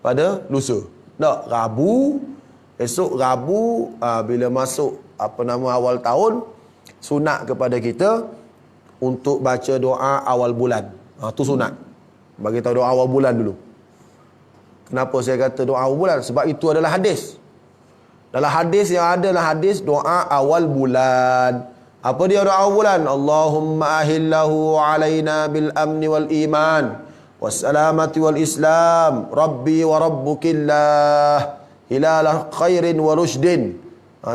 pada lusa. Tak, esok Rabu, bila masuk awal tahun, sunat kepada kita untuk baca doa awal bulan. Tu sunat. Bagi tahu doa awal bulan dulu. Kenapa saya kata doa awal bulan? Sebab itu adalah hadis. Dalam hadis yang ada adalah hadis doa awal bulan. Apa dia doa awal bulan? Allahumma ahillahu alaina bil amni wal iman wassalamati wal islam rabbi wa rabbukillah hilala khairin wa rushdin.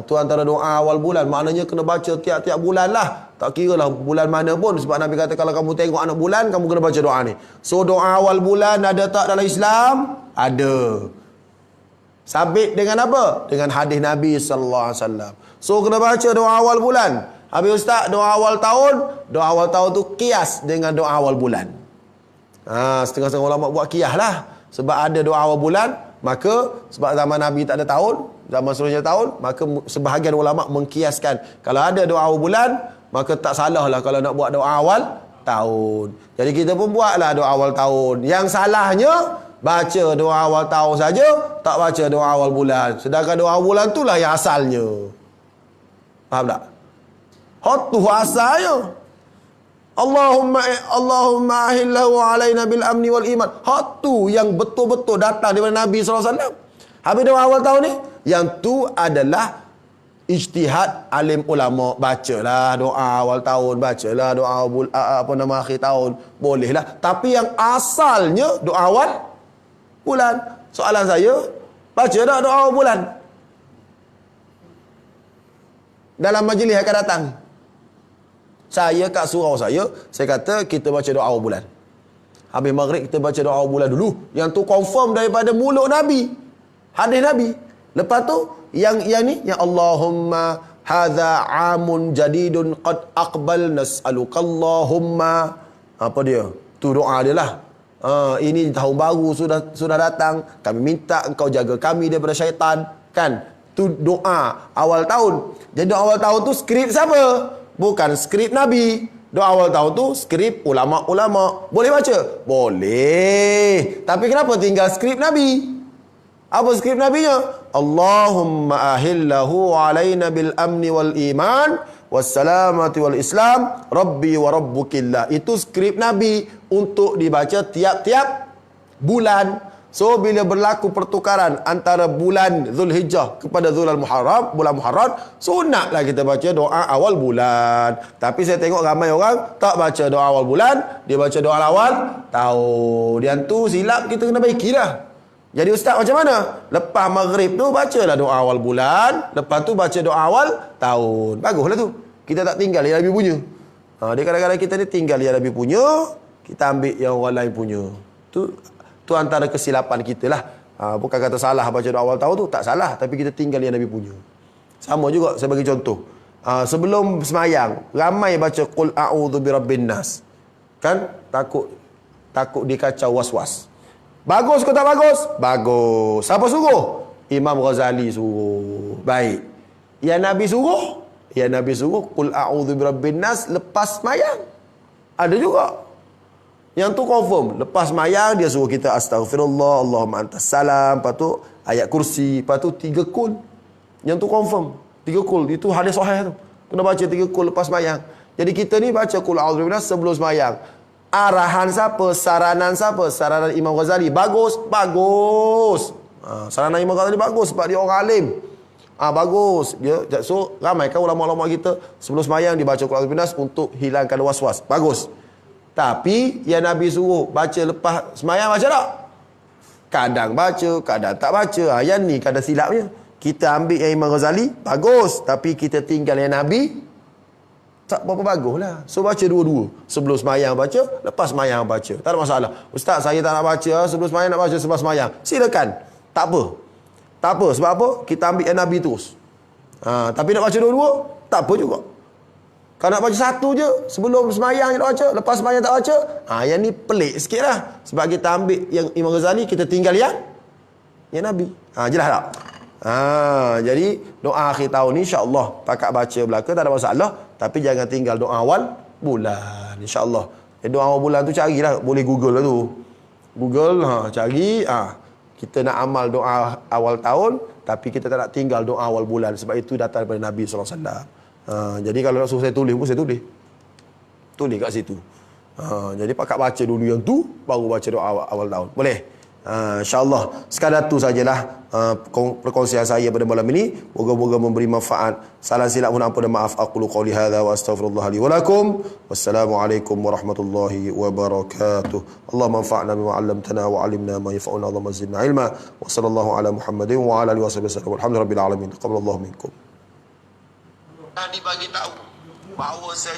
Tu antara doa awal bulan. Maknanya kena baca tiap-tiap bulan lah. Tak kira lah bulan mana pun. Sebab Nabi kata kalau kamu tengok anak bulan, kamu kena baca doa ni. So doa awal bulan ada tak dalam Islam? Ada. Sabit dengan apa? Dengan hadis Nabi SAW. So kena baca doa awal bulan. Habis Ustaz, doa awal tahun. Doa awal tahun tu kias dengan doa awal bulan. Setengah-setengah ulama buat kias lah. Sebab ada doa awal bulan, maka sebab zaman Nabi tak ada tahun, zaman seterusnya tahun, maka sebahagian ulama mengkiaskan. Kalau ada doa awal bulan, maka tak salah lah kalau nak buat doa awal tahun. Jadi kita pun buatlah doa awal tahun. Yang salahnya, baca doa awal tahun saja, tak baca doa awal bulan. Sedangkan doa awal bulan tu lah yang asalnya. Faham tak? Hotuh asalnya. Allahumma ahillahu alaina bil amni wal iman. Hak tu yang betul-betul datang daripada Nabi SAW. Habis doa awal tahun ni, yang tu adalah ijtihad alim ulama. Bacalah doa awal tahun, bacalah doa akhir tahun, bolehlah. Tapi yang asalnya doa awal bulan. Soalan saya, baca tak doa awal bulan dalam majlis akan datang? Saya kat surau saya kata kita baca doa awal bulan. Habis maghrib kita baca doa awal bulan dulu. Yang tu confirm daripada mulut Nabi. Hadis Nabi. Lepas tu yang ni, yang Allahumma hadza amun jadidun qad aqbal nas'alukallahumma. Apa dia? Tu doa dia lah. Ini tahun baru sudah datang. Kami minta engkau jaga kami daripada syaitan. Kan? Tu doa awal tahun. Jadi doa awal tahun tu skrip siapa? Bukan skrip Nabi. Doa awal tahun tu skrip ulama-ulama. Boleh baca? Boleh. Tapi kenapa tinggal skrip Nabi? Apa skrip Nabinya? Allahumma ahillahu alaina bil amni wal iman wassalamati wal islam rabbi wa rabbukillah. Itu skrip Nabi untuk dibaca tiap-tiap bulan. So bila berlaku pertukaran antara bulan Zulhijjah kepada Muharram, bulan Muharram, sunatlah kita baca doa awal bulan. Tapi saya tengok ramai orang tak baca doa awal bulan, dia baca doa awal tahun. Yang tu silap, kita kena baikilah. Jadi ustaz macam mana? Lepas maghrib tu bacalah doa awal bulan, lepas tu baca doa awal tahun. Baguslah tu. Kita tak tinggal yang Nabi punya. Dia kadang-kadang kita ni tinggal yang Nabi punya, kita ambil yang orang lain punya. Tu antara kesilapan kita lah. Bukan kata salah baca doa awal tahun tu, tak salah. Tapi kita tinggal yang Nabi punya. Sama juga, saya bagi contoh. Sebelum semayang, ramai baca Qul a'udhu birabbin nas. Kan? Takut dikacau was-was. Bagus ke tak bagus? Bagus. Siapa suruh? Imam Ghazali suruh. Baik. Yang Nabi suruh? Yang Nabi suruh Qul a'udhu birabbin nas lepas semayang. Ada juga. Yang tu confirm. Lepas mayang dia suruh kita astaghfirullah, Allahumma antas salam. Lepas tu ayat kursi. Lepas tu 3 kul. Yang tu confirm. 3 kul. Itu hadis sahih tu. Kena baca 3 kul lepas mayang. Jadi kita ni baca Qul a'udzu birabbin nas sebelum mayang. Arahan siapa? Saranan siapa? Saranan Imam Ghazali. Bagus? Bagus. Saranan Imam Ghazali bagus sebab dia orang alim. Bagus. So ramai kan ulama-ulama kita sebelum mayang dibaca Qul a'udzu birabbin nas untuk hilangkan was-was. Bagus. Tapi yang Nabi suruh baca lepas semayang baca tak? Kadang baca, kadang tak baca. Yang ni kadang silapnya. Kita ambil yang Imam Ghazali, bagus. Tapi kita tinggal yang Nabi, tak berapa bagus lah. So baca dua-dua. Sebelum semayang baca, lepas semayang baca. Tak ada masalah. Ustaz, saya tak nak baca sebelum semayang, nak baca sebelum semayang. Silakan. Tak apa. Tak apa. Sebab apa? Kita ambil yang Nabi terus. Tapi nak baca dua-dua, tak apa juga. Kalau nak baca satu je, sebelum semayang je nak baca, lepas semayang tak baca, yang ni pelik sikit lah. Sebab kita ambil yang Imam Ghazali, kita tinggal yang Nabi. Jelas tak? Jadi doa akhir tahun ni insya-Allah pakat baca belaka tak ada masalah, tapi jangan tinggal doa awal bulan insya-Allah. Doa awal bulan tu carilah, boleh Google lah tu. Google cari kita nak amal doa awal tahun, tapi kita tak nak tinggal doa awal bulan sebab itu datang daripada Nabi sallallahu alaihi wasallam. Jadi kalau nak suruh saya tulis pun saya tulis kat situ. Jadi pakat baca dulu yang tu baru baca doa awal tahun. Boleh? InsyaAllah sekadar tu sajalah perkongsian saya pada malam ini. Moga-moga memberi manfaat. Salah silap mohon ampun dan maaf. Aqulu qawli hadza wa astaghfirullah li wa lakum. Wassalamualaikum warahmatullahi wabarakatuh. Allahumma anfa'na bima 'allamtana wa 'allimna ma yanfa'una. Allahumma zidna ilma. Wa sallallahu ala Muhammadin wa ala alihi wasallam. Alhamdulillahirabbil alamin. Taqabbalallahu minkum. Tadi bagi tahu bahawa saya